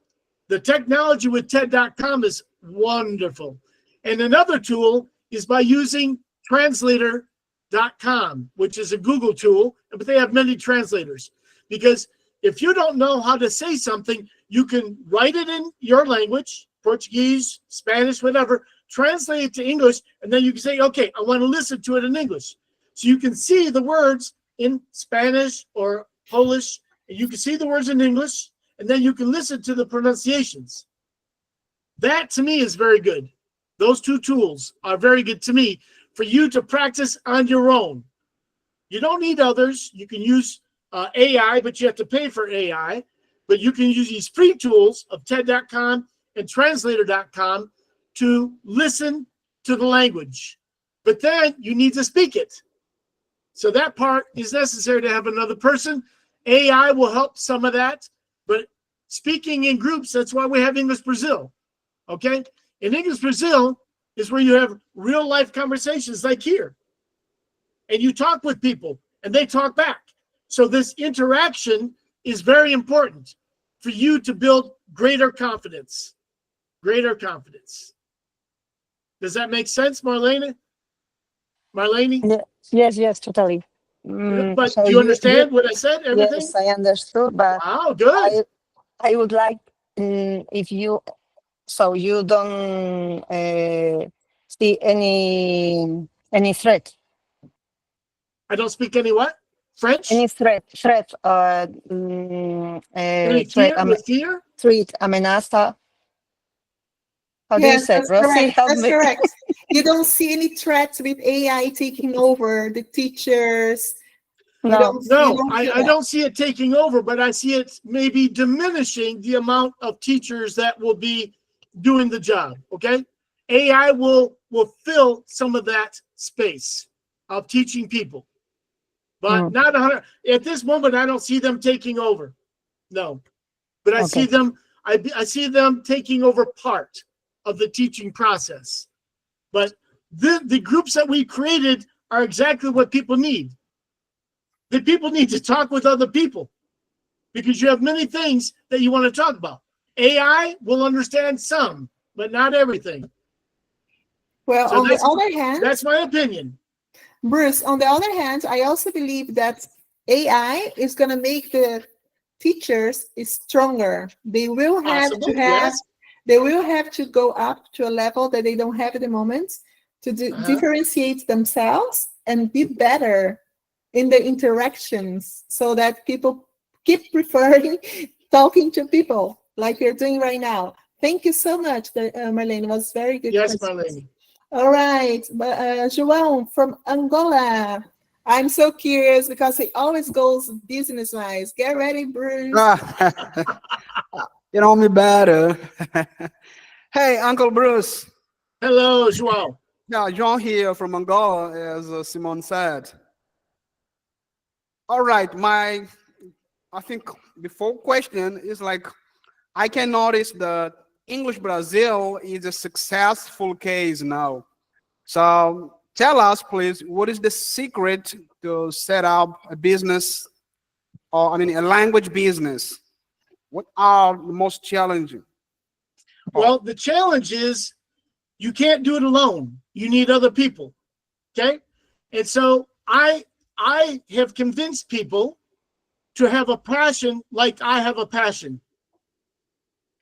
The technology with TED.com is wonderful. And another tool is by using translator.com, which is a Google tool, but they have many translators. Because if you don't know how to say something, you can write it in your language, Portuguese, Spanish, whatever, translate it to English, and then you can say, okay, I want to listen to it in English. So you can see the words in Spanish or Polish, and you can see the words in English, and then you can listen to the pronunciations. That to me is very good. Those two tools are very good to me for you to practice on your own. You don't need others. You can use AI, but you have to pay for AI. But you can use these free tools of TED.com and translator.com to listen to the language. But then you need to speak it. So that part is necessary to have another person. AI will help some of that. But speaking in groups, that's why we have English Brazil. Okay? In English Brazil is where you have real life conversations like here. And you talk with people and they talk back. So this interaction is very important for you to build greater confidence. Greater confidence. Does that make sense, Marlene? Marlene? Yes, totally. But So do you understand what I said? Everything? Yes, I understood, but Wow, good. I would like if you you don't see any threat. I don't speak any what? French? Any threat, Any threat, fear? With fear? threat, amenaza. How do you Yes, say, that's Rosie? correct. Help That's me. correct. You don't see any threats with AI taking over the teachers. No. I don't see it taking over, but I see it maybe diminishing the amount of teachers that will be doing the job. Okay, AI will fill some of that space of teaching people, but not 100. At this moment, I don't see them taking over. No, but I see them. I see them taking over part of the teaching process. But the groups that we created are exactly what people need. The people need to talk with other people because you have many things that you want to talk about. AI will understand some, but not everything. Well, So on the other hand, that's my opinion. Bruce, on the other hand, I also believe that AI is going to make the teachers stronger. They will have Possible, to have, yes. they will have to go up to a level that they don't have at the moment to differentiate themselves and be better in the interactions so that people keep preferring talking to people like you're doing right now. Thank you so much, Marlene. It was very good. Yes, questions. Marlene. All right, João from Angola. I'm so curious because he always goes business-wise. Get ready, Bruce. You know me better. Hey, Uncle Bruce. Hello, João. Yeah, João here from Angola, as Simone said. All right, I think the full question is like, I can notice that English Brazil is a successful case now. So tell us, please, what is the secret to set up a business, or a language business? What are the most challenging? Well, the challenge is you can't do it alone. You need other people. Okay? And so I have convinced people to have a passion like I have a passion.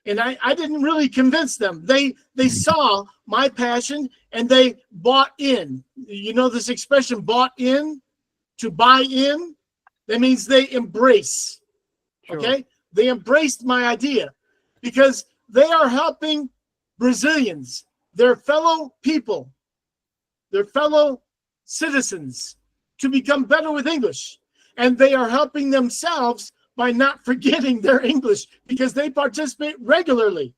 And I didn't really convince them. They saw my passion and they bought in. You know this expression, bought in, to buy in? That means they embrace. Sure. Okay? They embraced my idea because they are helping Brazilians, their fellow people, their fellow citizens, to become better with English. And they are helping themselves by not forgetting their English because they participate regularly.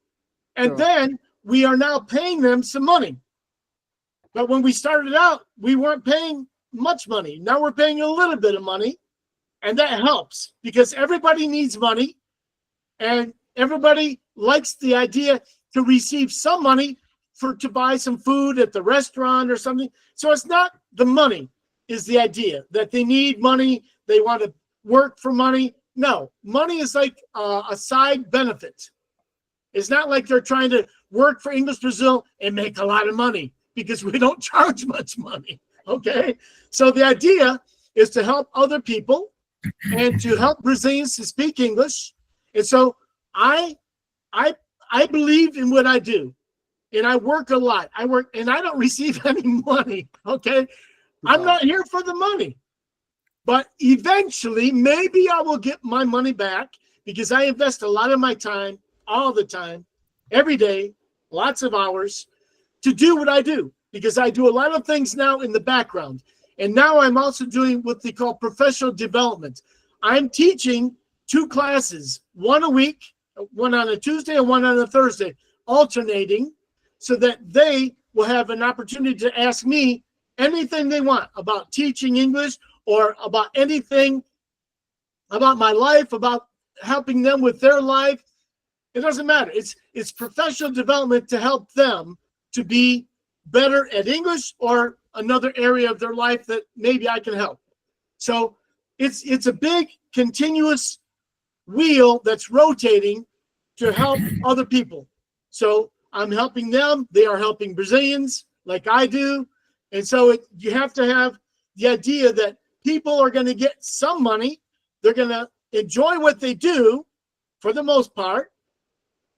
And Sure. then we are now paying them some money. But when we started out, we weren't paying much money. Now we're paying a little bit of money. And that helps because everybody needs money. And everybody likes the idea to receive some money to buy some food at the restaurant or something. So it's not the money is the idea that they need money. They want to work for money. No, money is like a side benefit. It's not like they're trying to work for English Brazil and make a lot of money because we don't charge much money. Okay. So the idea is to help other people and to help Brazilians to speak English. And so I believe in what I do, and I work a lot. I work, and I don't receive any money. Okay, I'm not here for the money, but eventually, maybe I will get my money back because I invest a lot of my time, all the time, every day, lots of hours, to do what I do because I do a lot of things now in the background, and now I'm also doing what they call professional development. I'm teaching 2 classes, one a week, one on a Tuesday and one on a Thursday, alternating so that they will have an opportunity to ask me anything they want about teaching English or about anything about my life, about helping them with their life. It doesn't matter. It's professional development to help them to be better at English or another area of their life that maybe I can help. So it's a big continuous wheel that's rotating to help other people. So I'm helping them. They are helping Brazilians. like I do. And so you have to have the idea that people are going to get some money. They're going to enjoy what they do for the most part,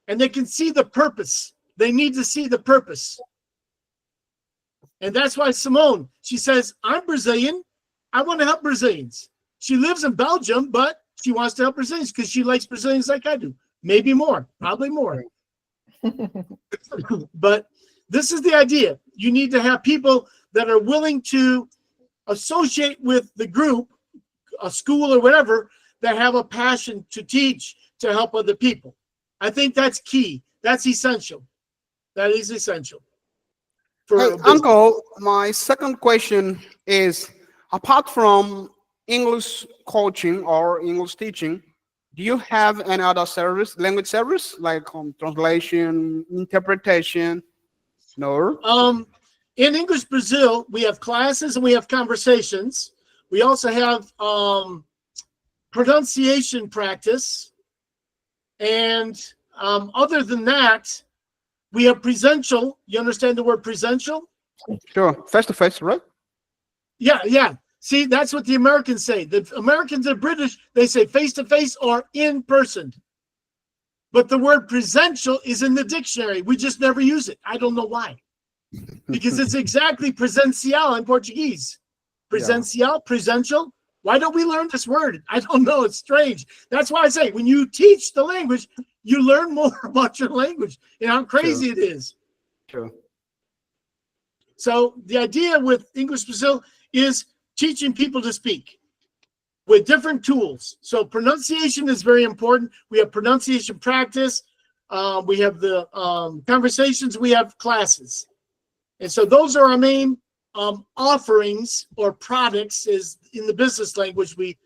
and they can see the purpose. They need to see the purpose. And that's why Simone, she says, I'm Brazilian. I want to help Brazilians. She lives in Belgium, but she wants to help Brazilians because she likes Brazilians like I do. Maybe more, probably more. But this is the idea. You need to have people that are willing to associate with the group, a school or whatever, that have a passion to teach, to help other people. I think that's key. That's essential. That is essential. Hey, Uncle, my second question is, apart from English coaching or English teaching, do you have any other service, language service, like translation, interpretation? No. In English Brazil, we have classes and we have conversations. We also have pronunciation practice. And other than that, we have presential. You understand the word presential? Sure. Face to face, right? Yeah, yeah. See, that's what the Americans say. The Americans and British, they say face to face or in person. But the word presential is in the dictionary. We just never use it. I don't know why. Because it's exactly presencial in Portuguese. Presencial, presential. Why don't we learn this word? I don't know. It's strange. That's why I say when you teach the language, you learn more about your language and how crazy it is. True. So the idea with English Brazil is teaching people to speak with different tools. So pronunciation is very important. We have pronunciation practice. We have the conversations. We have classes. And so those are our main offerings or products. Is in the business language, we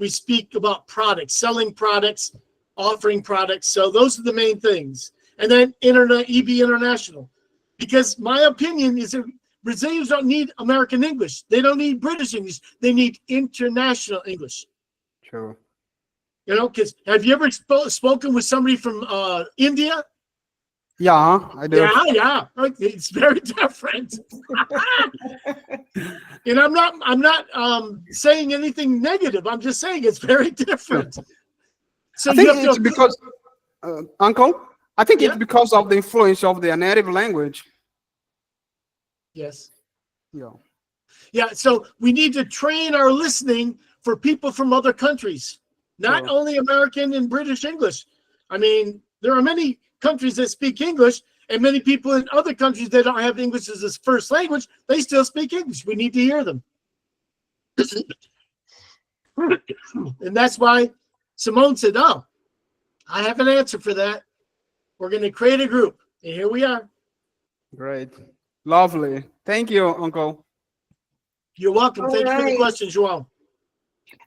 speak about products, selling products, offering products. So those are the main things. And then EB International. Because my opinion is that Brazilians don't need American English. They don't need British English. They need international English. True. You know, because have you ever spoken with somebody from India? Yeah, I do. Yeah. It's very different. And I'm not saying anything negative. I'm just saying it's very different. So I think it's because, Uncle, I think it's because of the influence of their native language. Yes. Yeah. Yeah. So we need to train our listening for people from other countries, not only American and British English. I mean, there are many countries that speak English, and many people in other countries that don't have English as a first language, they still speak English. We need to hear them. And that's why Simone said, oh, I have an answer for that. We're going to create a group. And here we are. Great. Lovely. Thank you, Uncle. You're welcome. All Thank you for the right. question, João.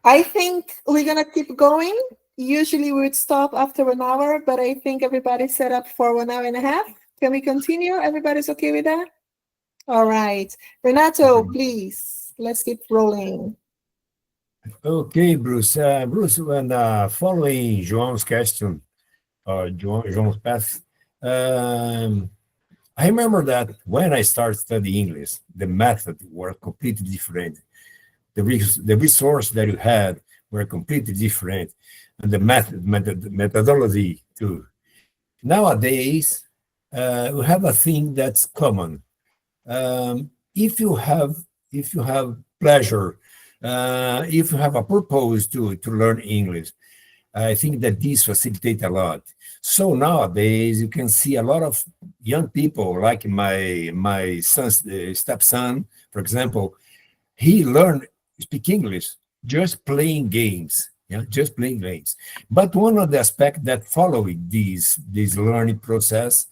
I think we're going to keep going. Usually we would stop after 1 hour, but I think everybody's set up for 1 hour and a half. Can we continue? Everybody's okay with that? All right. Renato, please, let's keep rolling. Okay, Bruce. Bruce, when following João's question, or João's path, I remember that when I started studying English, the method were completely different. The resource that you had were completely different, and the methodology too. Nowadays, we have a thing that's common. If you have pleasure, if you have a purpose to learn English, I think that this facilitates a lot. So nowadays, you can see a lot of young people, like my son's stepson, for example. He learned speak English just playing games. Yeah, just playing games. But one of the aspects that following this learning process,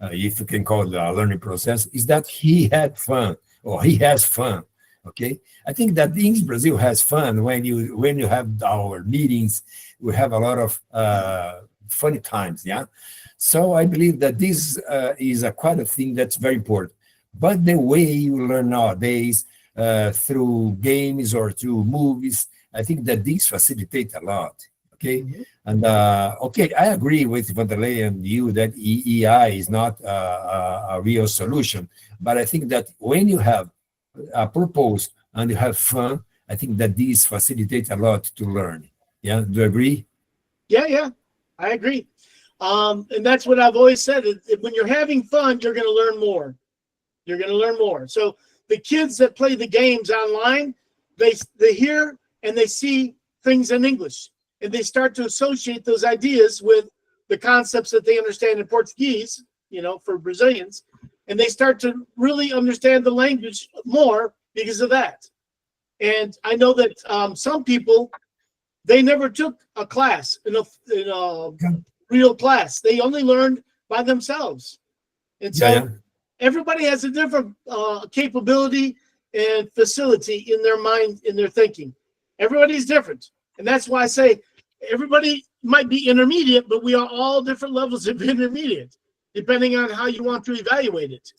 if you can call it a learning process, is that he had fun, or he has fun. Okay, I think that English Brazil has fun when you have our meetings. We have a lot of funny times. Yeah, so I believe that this is quite a thing that's very important. But the way you learn nowadays through games or through movies, I think that these facilitate a lot. Okay, and okay, I agree with Vanderlei and you that EEI is not a real solution, but I think that when you have a purpose and you have fun, I think that these facilitate a lot to learn. Yeah, do you agree? Yeah, I agree. And that's what I've always said. When you're having fun, you're going to learn more. You're going to learn more. So the kids that play the games online, they hear and they see things in English, and they start to associate those ideas with the concepts that they understand in Portuguese, for Brazilians, and they start to really understand the language more because of that. And I know that some people, they never took a class in a real class. They only learned by themselves. And so everybody has a different capability and facility in their mind, in their thinking. Everybody's different. And that's why I say everybody might be intermediate, but we are all different levels of intermediate, depending on how you want to evaluate it.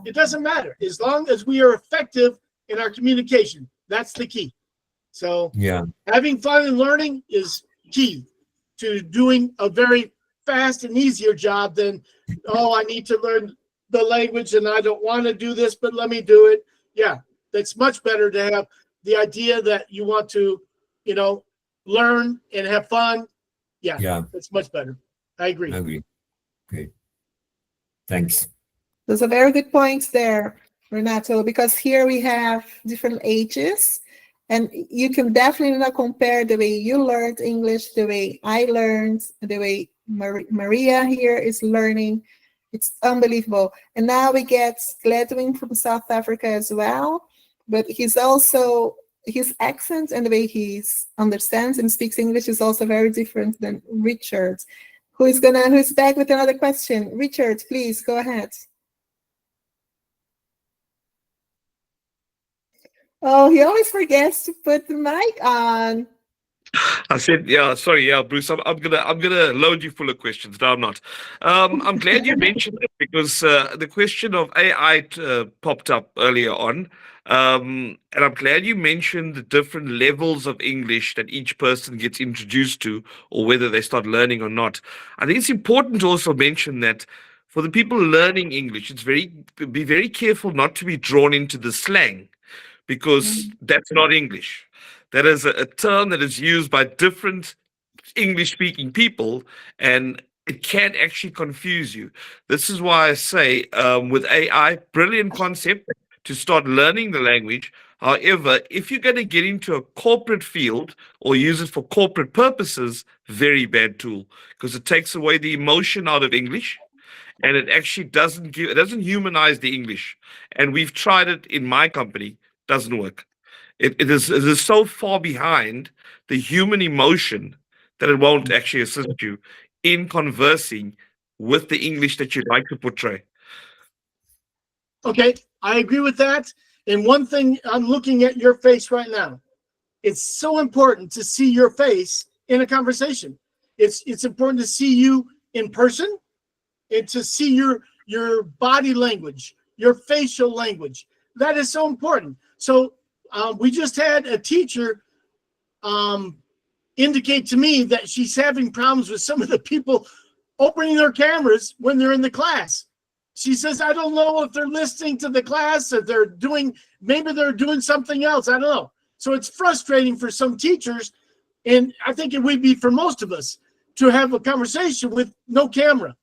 It doesn't matter. As long as we are effective in our communication, that's the key. So having fun and learning is key to doing a very fast and easier job than, I need to learn the language and I don't want to do this, but let me do it. Yeah, that's much better to have the idea that you want to, learn and have fun. Yeah, that's much better. I agree. Okay. Thanks. Those are very good points there, Renato, because here we have different ages, and you can definitely not compare the way you learned English, the way I learned, the way Maria here is learning. It's unbelievable. And now we get Gladwin from South Africa as well, but his accent and the way he understands and speaks English is also very different than Richard, who's back with another question. Richard, please go ahead. Oh, he always forgets to put the mic on. I said, Bruce. I'm gonna load you full of questions. No, I'm not. I'm glad you mentioned it because the question of AI popped up earlier on, and I'm glad you mentioned the different levels of English that each person gets introduced to, or whether they start learning or not. I think it's important to also mention that for the people learning English, be very careful not to be drawn into the slang, because that's not English. That is a term that is used by different English-speaking people, and it can actually confuse you. This is why I say with AI, brilliant concept to start learning the language. However, if you're going to get into a corporate field or use it for corporate purposes, very bad tool, because it takes away the emotion out of English, and it actually doesn't humanize the English. And we've tried it in my company, doesn't work. It is so far behind the human emotion that it won't actually assist you in conversing with the English that you'd like to portray. Okay, I agree with that. And one thing, I'm looking at your face right now. It's so important to see your face in a conversation. It's important to see you in person and to see your body language, your facial language. That is so important. So we just had a teacher indicate to me that she's having problems with some of the people opening their cameras when they're in the class. She says, I don't know if they're listening to the class, or maybe they're doing something else. I don't know. So it's frustrating for some teachers, and I think it would be for most of us, to have a conversation with no camera.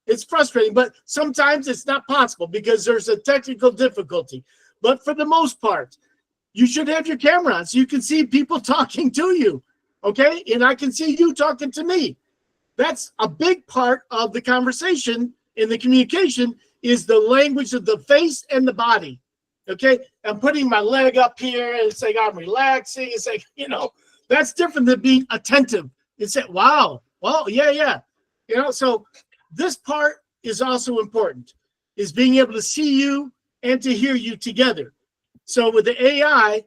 It's frustrating, but sometimes it's not possible because there's a technical difficulty. But for the most part, you should have your camera on so you can see people talking to you, okay? And I can see you talking to me. That's a big part of the conversation in the communication, is the language of the face and the body, okay? I'm putting my leg up here and it's like I'm relaxing. It's like, that's different than being attentive. It's like, wow, well, yeah. So this part is also important, is being able to see you and to hear you together. So with the AI,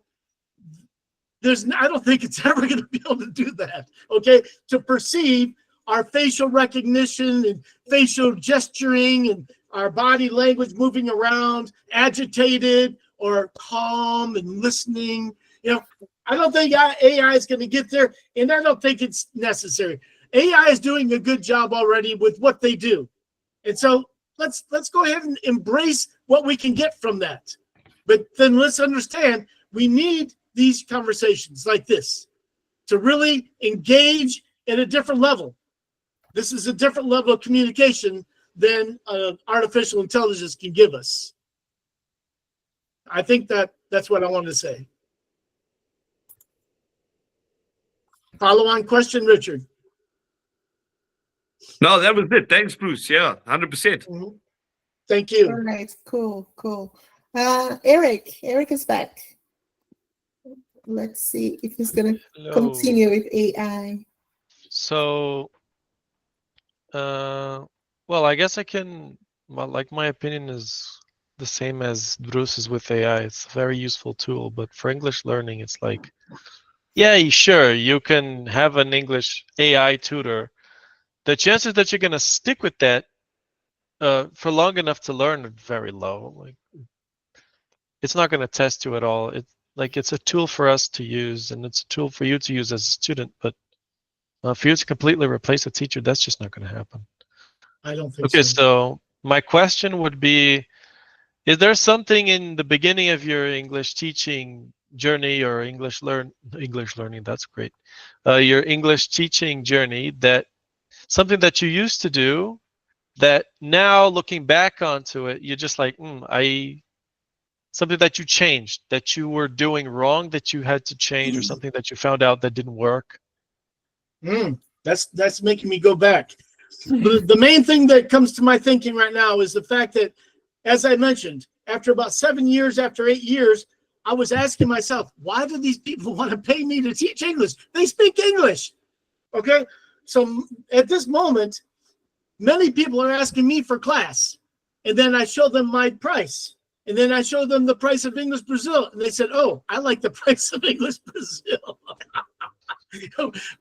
I don't think it's ever going to be able to do that, okay? To perceive our facial recognition and facial gesturing and our body language moving around, agitated or calm and listening. I don't think AI is going to get there, and I don't think it's necessary. AI is doing a good job already with what they do. And so let's go ahead and embrace what we can get from that. But then let's understand we need these conversations like this to really engage at a different level. This is a different level of communication than artificial intelligence can give us. I think that's what I wanted to say. Follow-on question, Richard. No, that was it. Thanks, Bruce. Yeah, 100%. Mm-hmm. Thank you. All right, cool. Eric is back. Let's see if he's gonna continue with AI. So, well, I guess I can. Well, like my opinion is the same as Bruce's with AI. It's a very useful tool, but for English learning, it's like, yeah, sure, you can have an English AI tutor. The chances that you're gonna stick with that for long enough to learn are very low. Like, it's not gonna test you at all. It's a tool for us to use, and it's a tool for you to use as a student. But for you to completely replace a teacher, that's just not gonna happen. I don't think okay, so. So my question would be, is there something in the beginning of your English teaching journey or English learning, that's great, your English teaching journey, that something that you used to do that now looking back onto it, you're just like, something that you changed, that you were doing wrong, that you had to change, or something that you found out that didn't work? That's making me go back. The main thing that comes to my thinking right now is the fact that, as I mentioned, after about 7 years, after 8 years, I was asking myself, why do these people want to pay me to teach English? They speak English. Okay. So at this moment, many people are asking me for class, and then I show them my price, and then I show them the price of English Brazil, and they said, "Oh, I like the price of English Brazil,"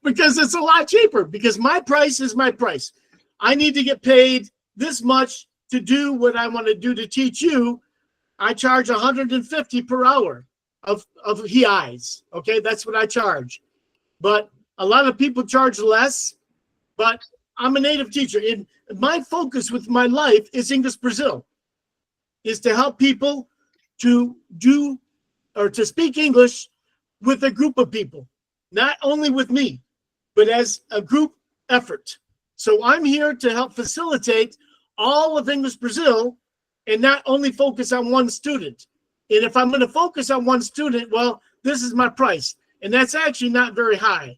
because it's a lot cheaper. Because my price is my price. I need to get paid this much to do what I want to do to teach you. I charge 150 per hour of reais. Okay, that's what I charge. But a lot of people charge less. But I'm a native teacher, and my focus with my life is English Brazil, is to help people to do or to speak English with a group of people, not only with me, but as a group effort. So I'm here to help facilitate all of English Brazil and not only focus on one student. And if I'm going to focus on one student, well, this is my price, and that's actually not very high.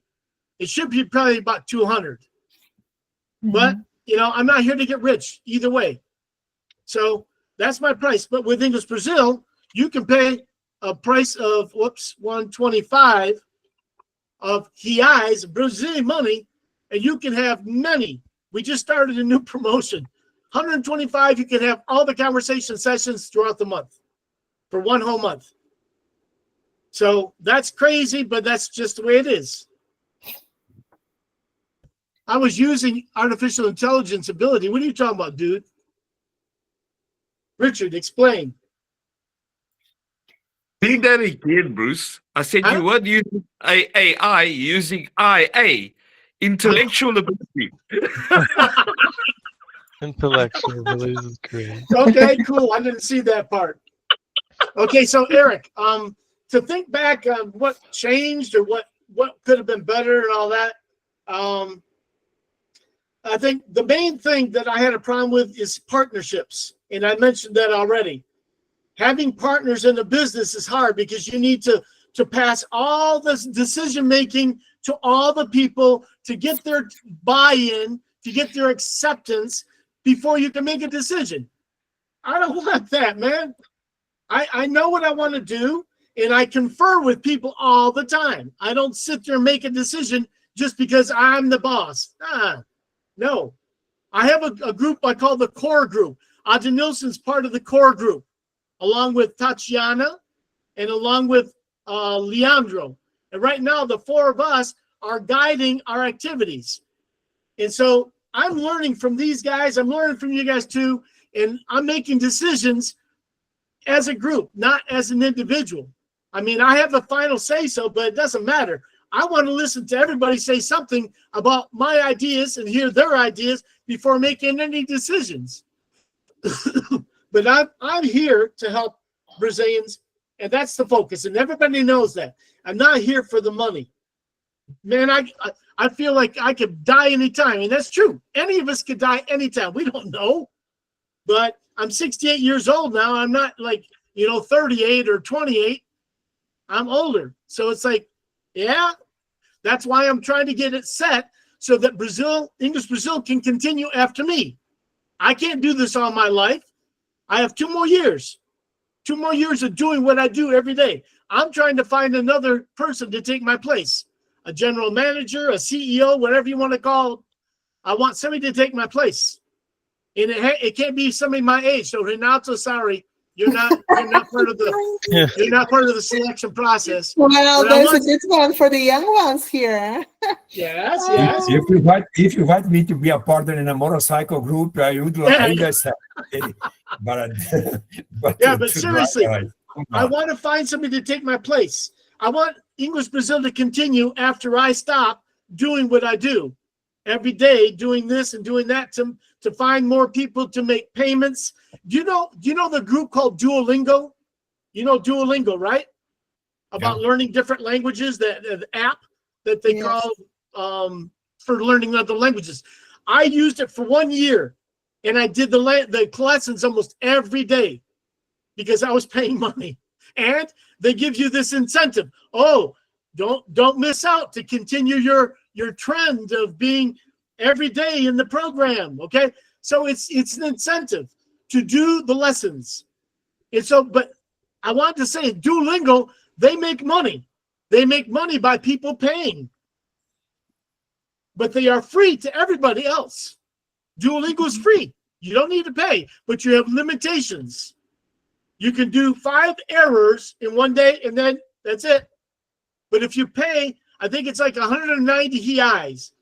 It should be probably about 200. But, I'm not here to get rich either way. So that's my price. But with English Brazil, you can pay a price of, 125 of reais, Brazilian money, and you can have many. We just started a new promotion. 125, you can have all the conversation sessions throughout the month for one whole month. So that's crazy, but that's just the way it is. I was using artificial intelligence ability. What are you talking about, dude? Richard, explain. Read that again, Bruce. I said you weren't using AI, using IA, intellectual ability. Intellectual ability is great. Okay, cool. I didn't see that part. Okay, so Eric, to think back on what changed or what could have been better and all that, I think the main thing that I had a problem with is partnerships. And I mentioned that already. Having partners in a business is hard because you need to pass all this decision-making to all the people to get their buy-in, to get their acceptance before you can make a decision. I don't want that, man. I know what I want to do, and I confer with people all the time. I don't sit there and make a decision just because I'm the boss. No. I have a group I call the core group. Audrey Nilsson's part of the core group, along with Tatiana and along with Leandro. And right now, the four of us are guiding our activities. And so I'm learning from these guys. I'm learning from you guys too. And I'm making decisions as a group, not as an individual. I mean, I have the final say so, but it doesn't matter. I want to listen to everybody say something about my ideas and hear their ideas before making any decisions. But I'm here to help Brazilians, and that's the focus. And everybody knows that. I'm not here for the money. Man, I feel like I could die anytime, and that's true. Any of us could die anytime. We don't know. But I'm 68 years old now. I'm not like, 38 or 28. I'm older. So it's like, yeah, that's why I'm trying to get it set so that English Brazil can continue after me. I can't do this all my life. I have 2 more years. 2 more years of doing what I do every day. I'm trying to find another person to take my place. A general manager, a CEO, whatever you want to call it. I want somebody to take my place. And it can't be somebody my age. So Renato, sorry, you're not part of the selection process. Well, there's a good one for the young ones here. Yes. If you want me to be a partner in a motorcycle group, I would accept. But seriously, I want to find somebody to take my place. I want English Brazil to continue after I stop doing what I do every day, doing this and doing that to find more people to make payments. Do you know the group called Duolingo? You know Duolingo, right? About learning different languages, the app that they call for learning other languages. I used it for 1 year, and I did the lessons almost every day because I was paying money. And they give you this incentive. Oh, don't miss out to continue your trend of being every day in the program. Okay, so it's an incentive to do the lessons. And so, but I want to say, Duolingo, they make money. They make money by people paying, but they are free to everybody else. Duolingo is free. You don't need to pay, but you have limitations. You can do 5 errors in 1 day, and then that's it. But if you pay, I think it's like 190 reais,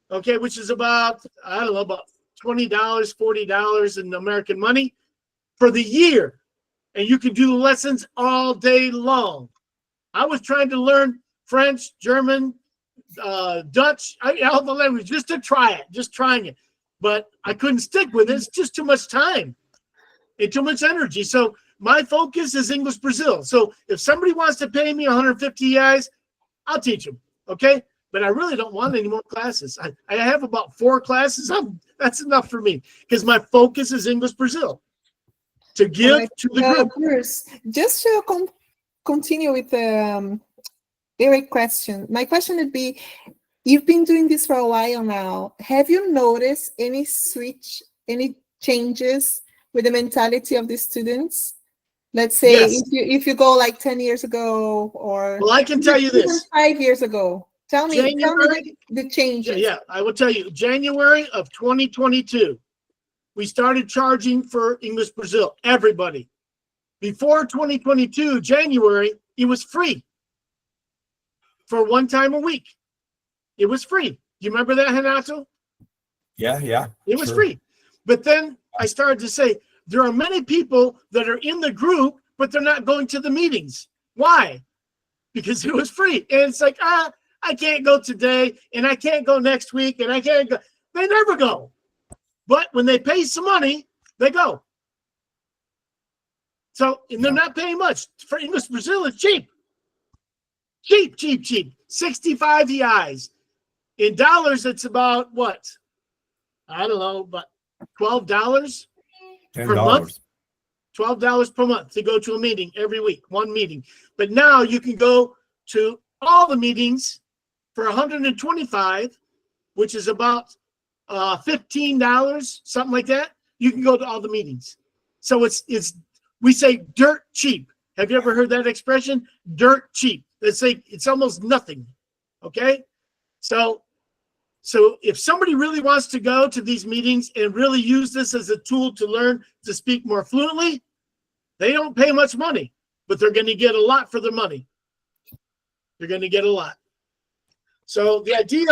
okay, which is about, I don't know, about $20, $40 in American money for the year. And you can do the lessons all day long. I was trying to learn French, German, Dutch, all the language, just to try it, just trying it. But I couldn't stick with it. It's just too much time and too much energy. So my focus is English Brazil. So if somebody wants to pay me 150 reais, I'll teach them, okay? But I really don't want any more classes. I have about 4 classes. That's enough for me because my focus is English Brazil. To give to the group. Bruce, just to continue with the Eric question, my question would be, you've been doing this for a while now. Have you noticed any changes with the mentality of the students? Let's say if you go like 10 years ago, or well, I can tell you this. 5 years ago. Tell me the changes. Yeah, I will tell you. January of 2022, we started charging for English Brazil. Everybody. Before 2022, January, it was free for 1 time a week. It was free. You remember that, Renato? Yeah. It was free. But then I started to say, there are many people that are in the group, but they're not going to the meetings. Why? Because it was free. And it's like, I can't go today, and I can't go next week, and I can't go. They never go. But when they pay some money, they go. So, and they're not paying much. For English Brazil, it's cheap. Cheap. 65 reais. In dollars, it's about what? I don't know, but $12 per month. $12 per month to go to a meeting every week, 1 meeting. But now you can go to all the meetings for $125, which is about $15, something like that. You can go to all the meetings. So it's we say dirt cheap. Have you ever heard that expression? Dirt cheap. It's almost nothing. Okay? So if somebody really wants to go to these meetings and really use this as a tool to learn to speak more fluently, they don't pay much money, but they're going to get a lot for their money. They're going to get a lot. So the idea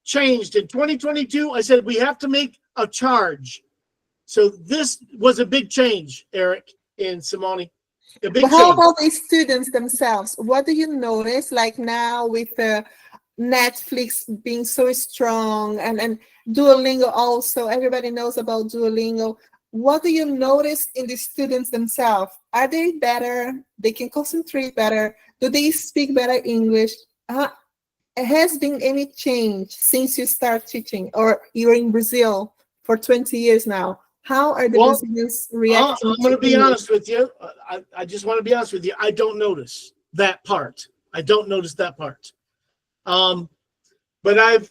changed in 2022. I said we have to make a charge. So this was a big change, Eric and Simone. A big But how change. about the students themselves? What do you notice, like now with Netflix being so strong and Duolingo also, everybody knows about Duolingo. What do you notice in the students themselves? Are they better? They can concentrate better? Do they speak better English? Has been any change since you start teaching, or you're in Brazil for 20 years now? How are the Brazilians reacting? I'm going to be English? honest with you. I just want to be honest with you. I don't notice that part. I don't notice that part. But I've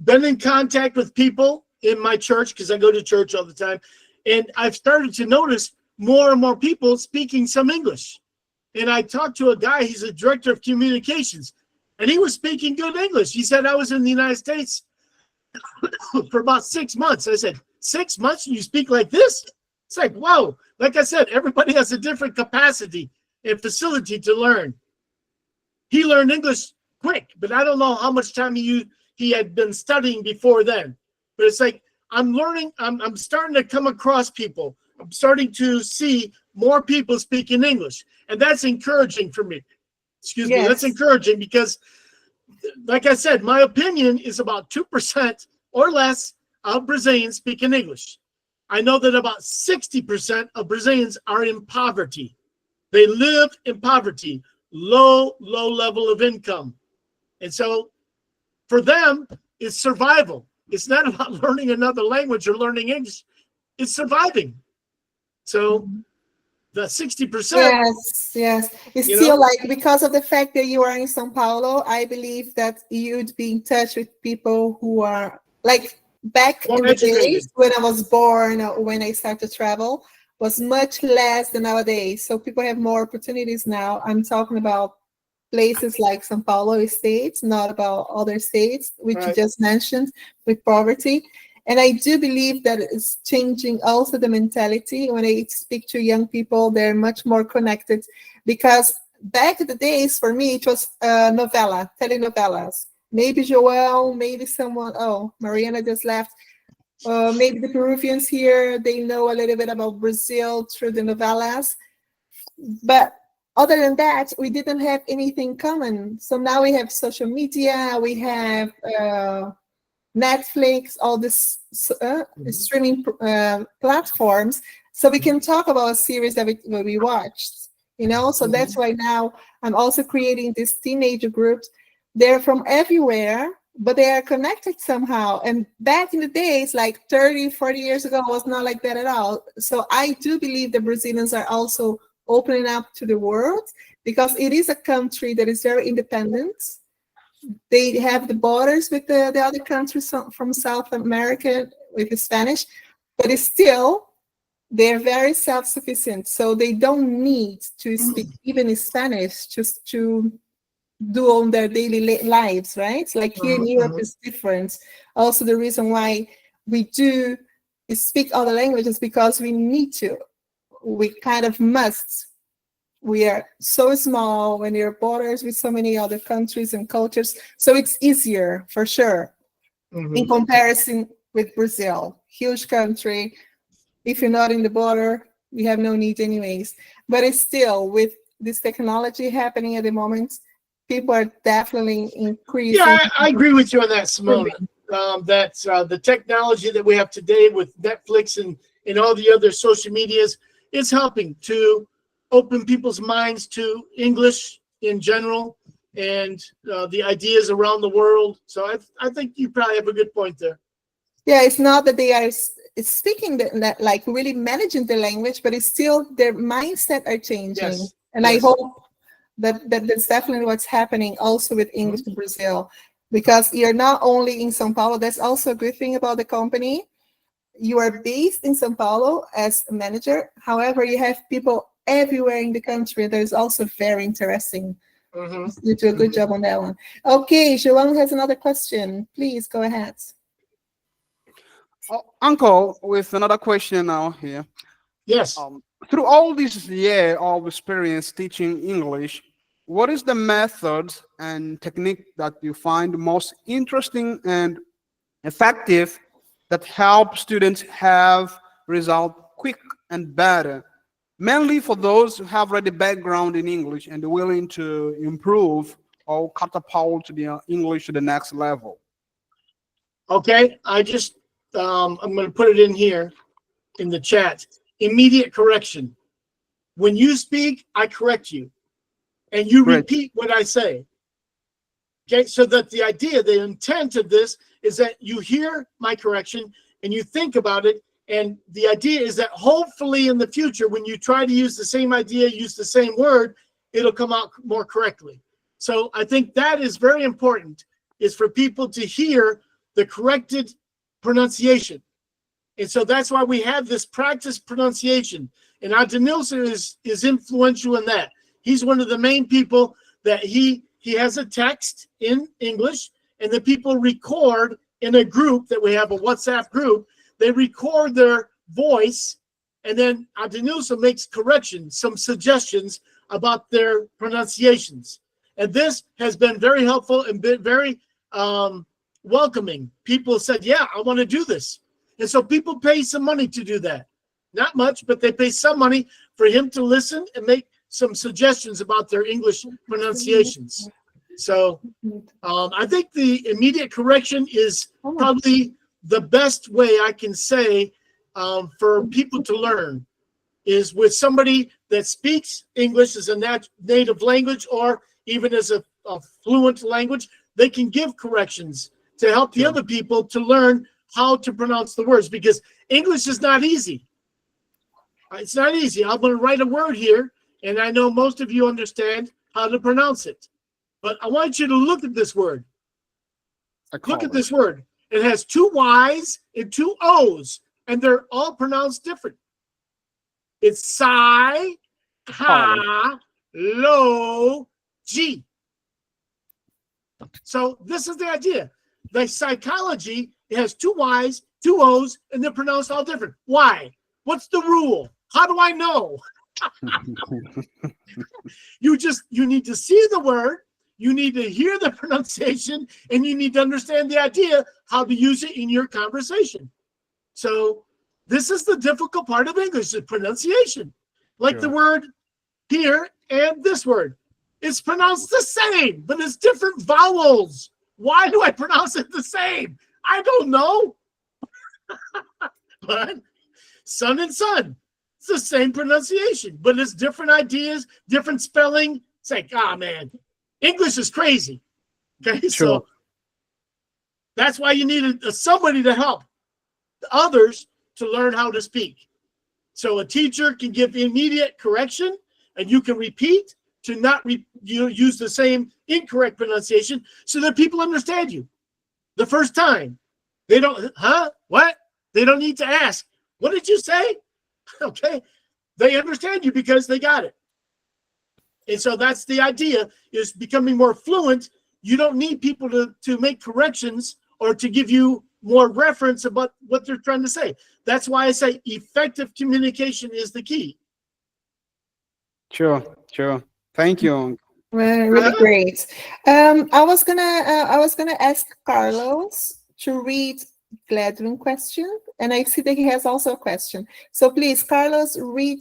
been in contact with people in my church, because I go to church all the time, and I've started to notice more and more people speaking some English. And I talked to a guy, he's a director of communications, and he was speaking good English. He said, I was in the United States for about 6 months. I said, 6 months and you speak like this? It's like, whoa. Like I said, everybody has a different capacity and facility to learn. He learned English quick, but I don't know how much time he had been studying before then. But it's like, I'm learning, I'm starting to come across people. I'm starting to see more people speaking English. And that's encouraging for me. Excuse me, that's encouraging because, like I said, my opinion is about 2% or less of Brazilians speaking English. I know that about 60% of Brazilians are in poverty. They live in poverty, low level of income. And so for them, it's survival. It's not about learning another language or learning English. It's surviving. So the 60%. Yes. It's still like, because of the fact that you are in São Paulo, I believe that you'd be in touch with people who are like back in the days when I was born, or when I started to travel, was much less than nowadays. So people have more opportunities now. I'm talking about places like São Paulo state, not about other states, which you just mentioned, with poverty. And I do believe that it's changing also the mentality. When I speak to young people, they're much more connected, because back in the days, for me, it was telenovelas. Maybe Joel, maybe someone, Mariana just left. Maybe the Peruvians here, they know a little bit about Brazil through the novelas. But other than that, we didn't have anything common. So now we have social media, we have Netflix, all this streaming platforms. So we can talk about a series that we watched, So that's why now I'm also creating this teenager groups. They're from everywhere, but they are connected somehow. And back in the days, like 30, 40 years ago, was not like that at all. So I do believe the Brazilians are also opening up to the world, because it is a country that is very independent. They have the borders with the other countries from South America with the Spanish, but it's still, they're very self-sufficient. So they don't need to speak even Spanish just to do on their daily lives, right? Like here in Europe is different. Also, the reason why we do speak other languages, because we need to. We kind of must. We are so small when there are borders with so many other countries and cultures. So it's easier for sure in comparison with Brazil. Huge country. If you're not in the border, we have no need anyways. But it's still, with this technology happening at the moment, people are definitely increasing. Yeah, I agree with you on that, Simone. That's the technology that we have today with Netflix and all the other social medias is helping to open people's minds to English in general and the ideas around the world. So I think you probably have a good point there. Yeah, it's not that they are speaking that like really managing the language, but it's still their mindset are changing. Yes. And I hope that that's definitely what's happening also with English in Brazil, because you're not only in São Paulo. That's also a good thing about the company. You are based in São Paulo as a manager. However, you have people everywhere in the country. That is also very interesting. You do a good job on that one. Okay, João has another question. Please go ahead. Uncle, with another question now here. Yes. Through all this year of experience teaching English, what is the method and technique that you find most interesting and effective that help students have result quick and better mainly for those who have already background in English and willing to improve or catapult the English to the next level. Okay, I'm going to put it in here in the chat. Immediate correction. When you speak, I correct you, and you repeat what I say. Okay, so that the idea, the intent of this is that you hear my correction and you think about it. And the idea is that hopefully in the future, when you try to use the same idea, use the same word, it'll come out more correctly. So I think that is very important, is for people to hear the corrected pronunciation. And so that's why we have this practice pronunciation. And Adenilson is influential in that. He's one of the main people that he has a text in English, and the people record in a group that we have, a WhatsApp group. They record their voice, and then Adenilson makes corrections, some suggestions about their pronunciations. And this has been very helpful and been very welcoming. People said, yeah, I want to do this. And so people pay some money to do that. Not much, but they pay some money for him to listen and make some suggestions about their English pronunciations. So I think the immediate correction is probably the best way I can say for people to learn, is with somebody that speaks English as a native language, or even as a fluent language. They can give corrections to help the other people to learn how to pronounce the words, because English is not easy. It's not easy. I'm going to write a word here, and I know most of you understand how to pronounce it. But I want you to look at this word. Look at this word. It has 2 Y's and 2 O's, and they're all pronounced different. It's psy, ha, lo, G. So this is the idea. The psychology, it has 2 Y's, 2 O's, and they're pronounced all different. Why? What's the rule? How do I know? You need to see the word, you need to hear the pronunciation, and you need to understand the idea, how to use it in your conversation. So this is the difficult part of English, the pronunciation. Like the word here and this word. It's pronounced the same, but it's different vowels. Why do I pronounce it the same? I don't know. But son and son, it's the same pronunciation, but it's different ideas, different spelling. It's like, man, English is crazy. Okay, so that's why you need somebody to help others to learn how to speak. So a teacher can give immediate correction, and you can repeat to not use the same incorrect pronunciation, so that people understand you the first time. They don't, what? They don't need to ask, what did you say? Okay, they understand you because they got it. And so that's the idea, is becoming more fluent. You don't need people to make corrections or to give you more reference about what they're trying to say. That's why I say effective communication is the key. Sure. Thank you. Well, really great. I was gonna ask Carlos to read Gladwin's question, and I see that he has also a question. So please, Carlos, read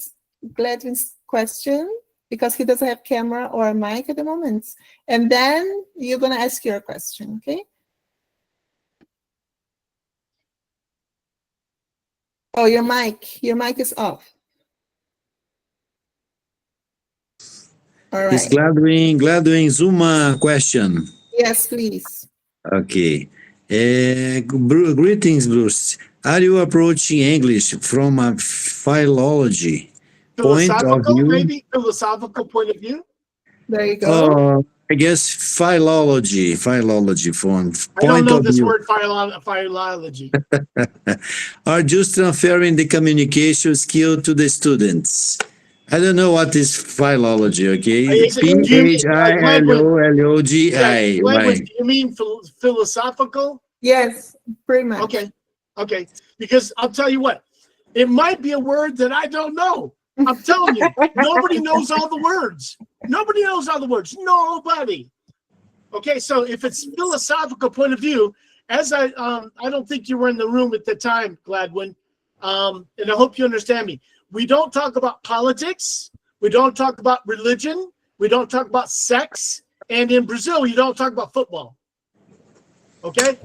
Gladwin's question, because he doesn't have camera or a mic at the moment. And then you're gonna ask your question, okay? Oh, your mic is off. All right. Is Gladwin Zuma question? Yes, please. Okay. Greetings, Bruce. Are you approaching English from a philology point of view? Maybe philosophical point of view. There you go. I guess philology from I don't point know of this view. word philology. Are just transferring the communication skill to the students. I don't know what is philology, okay? Philologi. Language, you mean philosophical? Yes, pretty much. Okay. Because I'll tell you what, it might be a word that I don't know. I'm telling you, nobody knows all the words. Nobody knows all the words. Nobody. Okay, so if it's philosophical point of view, as I don't think you were in the room at the time, Gladwin, and I hope you understand me. we don't talk about politics. We don't talk about religion. We don't talk about sex. And in Brazil, you don't talk about football. Okay?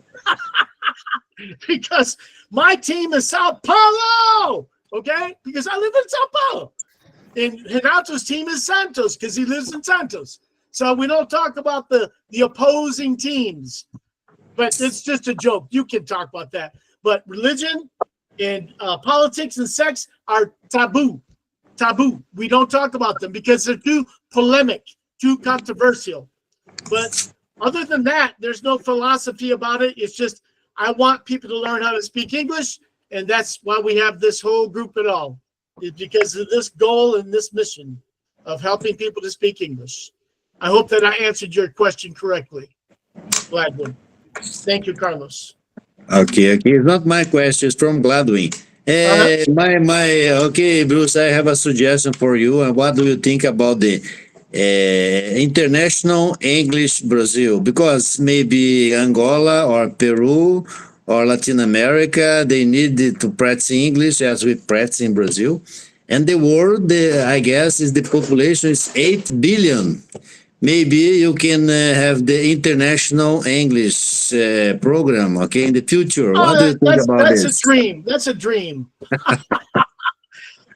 Because my team is Sao Paulo. Okay? Because I live in Sao Paulo. And Renato's team is Santos because he lives in Santos. So we don't talk about the opposing teams. But it's just a joke. You can talk about that. But religion and politics and sex are taboo. Taboo. We don't talk about them because they're too polemic, too controversial. But other than that, there's no philosophy about it. It's just I want people to learn how to speak English, and that's why we have this whole group at all. It's because of this goal and this mission of helping people to speak English. I hope that I answered your question correctly, Gladwin. Thank you, Carlos. Okay. It's not my question. It's from Gladwin. Okay, Bruce, I have a suggestion for you. And what do you think about the international English Brazil? Because maybe Angola or Peru or Latin America, they need to practice English as we practice in Brazil. And the world, I guess, is the population is 8 billion. Maybe you can have the international English program, okay, in the future. What do you think about this? That's a dream. That's a dream.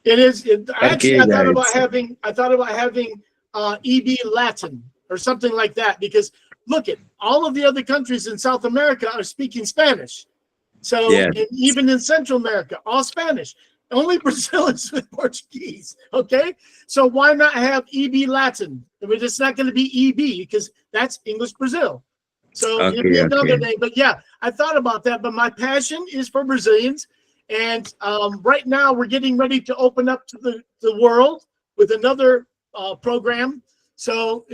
It is. Actually, Okay, I thought about having EB Latin or something like that because look at all of the other countries in South America are speaking Spanish. So Yeah. and even in Central America, all Spanish. Only Brazil is with Portuguese. Okay, so why not have EB Latin? I mean, it's not going to be EB because that's English Brazil. So it'd be another name. But yeah, I thought about that. But my passion is for Brazilians, and right now we're getting ready to open up to the world with another program. So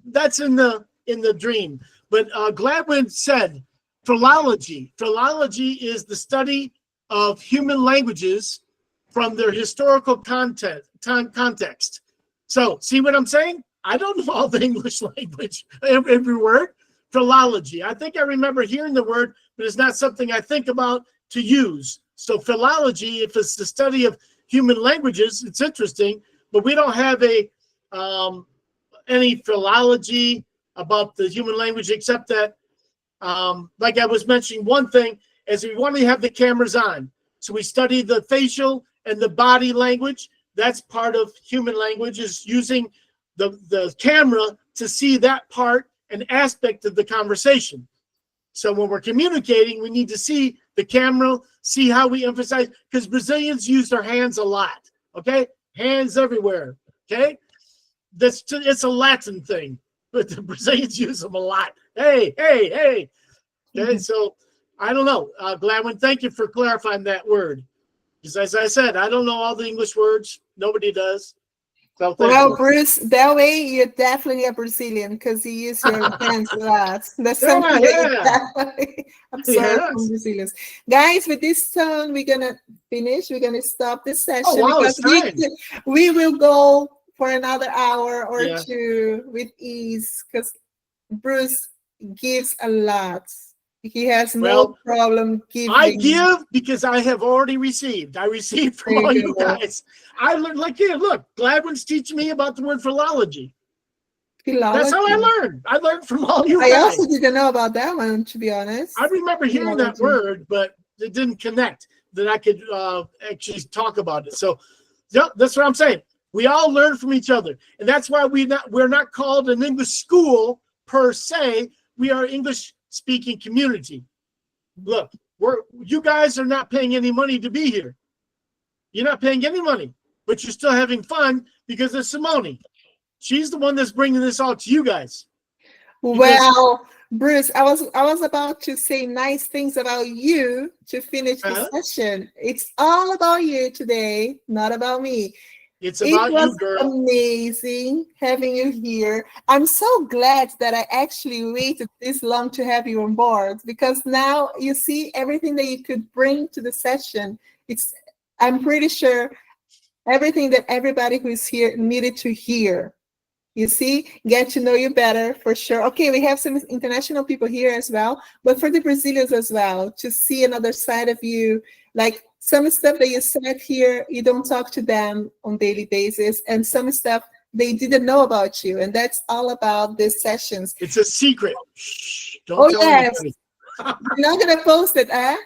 that's in the dream. But Gladwin said philology. Philology is the study of human languages from their historical context. So, see what I'm saying? I don't know all the English language, every word. Philology. I think I remember hearing the word, but it's not something I think about to use. So, philology, if it's the study of human languages, it's interesting, but we don't have any philology about the human language except that, like I was mentioning, one thing is we want to have the cameras on. So we study the facial and the body language. That's part of human language, is using the camera to see that part and aspect of the conversation. So when we're communicating, we need to see the camera, see how we emphasize, because Brazilians use their hands a lot, okay? Hands everywhere, okay? It's a Latin thing, but the Brazilians use them a lot. Hey, hey, hey. Okay, so I don't know. Gladwin, thank you for clarifying that word. Because as I said, I don't know all the English words. Nobody does. So well, Bruce, that way you're definitely a Brazilian because you use your hands a lot. That's something that you absorb from Brazilians. Guys, with this tone, we're going to finish. We're going to stop this session because we will go for another hour or two with ease because Bruce gives a lot. He has no problem giving. I give because I have already received. I received from all you guys. I learned, like here, look, Gladwin's teaching me about the word philology. That's how I learned. I learned from all you guys. I also didn't know about that one, to be honest. I remember hearing that word, but it didn't connect that I could actually talk about it. So that's what I'm saying. We all learn from each other. And that's why we're not called an English school per se. We are English speaking community. Look, you guys are not paying any money to be here. You're not paying any money, but you're still having fun because of Simone. She's the one that's bringing this all to you guys. Well, Bruce, I was about to say nice things about you to finish the session. It's all about you today, not about me. It's about you, girl. It was amazing having you here. I'm so glad that I actually waited this long to have you on board because now you see everything that you could bring to the session. I'm pretty sure everything that everybody who is here needed to hear. You see, get to know you better for sure. Okay, we have some international people here as well, but for the Brazilians as well, to see another side of you, like some stuff that you said here, you don't talk to them on daily basis, and some stuff they didn't know about you, and that's all about these sessions. It's a secret. Shh, don't tell anybody. You're not gonna post it, at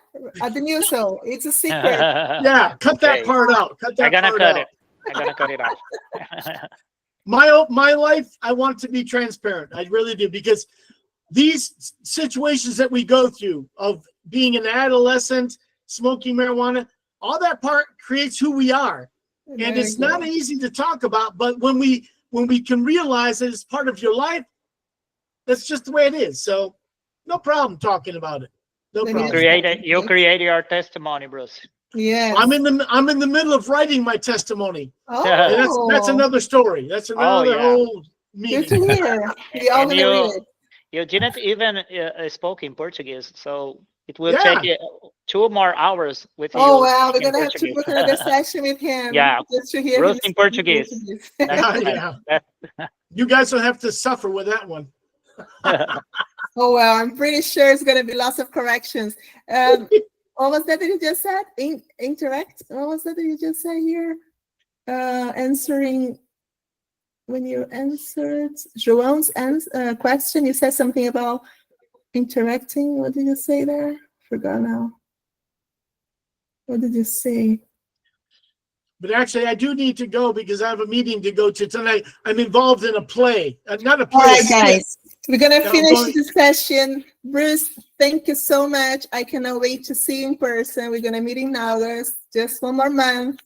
the news, so it's a secret. Yeah, cut that part out. Cut that part out. I'm gonna cut it out. My life, I want to be transparent. I really do, because these situations that we go through of being an adolescent, smoking marijuana, all that part creates who we are. And it's not easy to talk about, but when we can realize that it's part of your life, that's just the way it is. So no problem talking about it. No problem. You create your testimony, Bruce. Yeah. I'm in the middle of writing my testimony. Oh, and that's another story. That's another whole meeting. Good to hear. We all gonna read it. You didn't even spoke in Portuguese, so it will take 2 more hours with you. Oh wow, we're gonna have to book another session with him. Yeah, just to hear Bruce him in Portuguese. You guys will have to suffer with that one. Oh well, I'm pretty sure it's gonna be lots of corrections. What was that you just said? Interact. What was that you just said here? Answering. When you answered João's question, you said something about interacting. What did you say there? Forgot now. What did you say? But actually, I do need to go because I have a meeting to go to tonight. I'm involved in a play, not a play. All right, guys, we're gonna finish the session. Bruce, thank you so much. I cannot wait to see you in person. We're gonna meet in August, just 1 more month.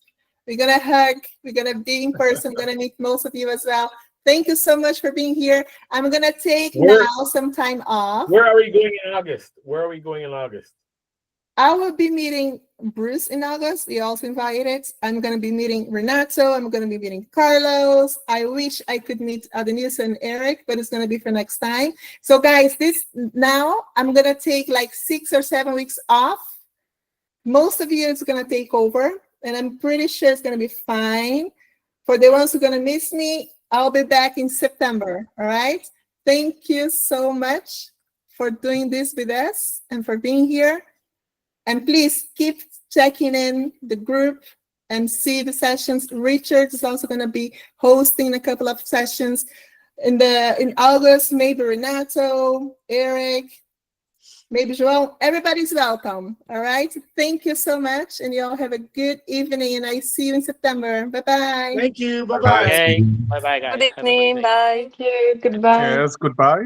We're gonna hug. We're gonna be in person. We're gonna meet most of you as well. Thank you so much for being here. I'm gonna take now some time off. Where are we going in August? Where are we going in August? I will be meeting Bruce in August. We also invited. I'm gonna be meeting Renato. I'm gonna be meeting Carlos. I wish I could meet Adenilson and Eric, but it's gonna be for next time. So guys, now I'm gonna take like 6 or 7 weeks off. Most of you is gonna take over. And I'm pretty sure it's going to be fine. For the ones who are going to miss me, I'll be back in September. All right. Thank you so much for doing this with us and for being here. And please keep checking in the group and see the sessions. Richard is also going to be hosting a couple of sessions in August. Maybe Renato, Eric, maybe João. Everybody's welcome. All right. Thank you so much. And you all have a good evening. And I see you in September. Bye-bye. Thank you. Bye-bye. Okay. Bye-bye, guys. Good evening. Bye. Thank you. Goodbye. Yes, goodbye.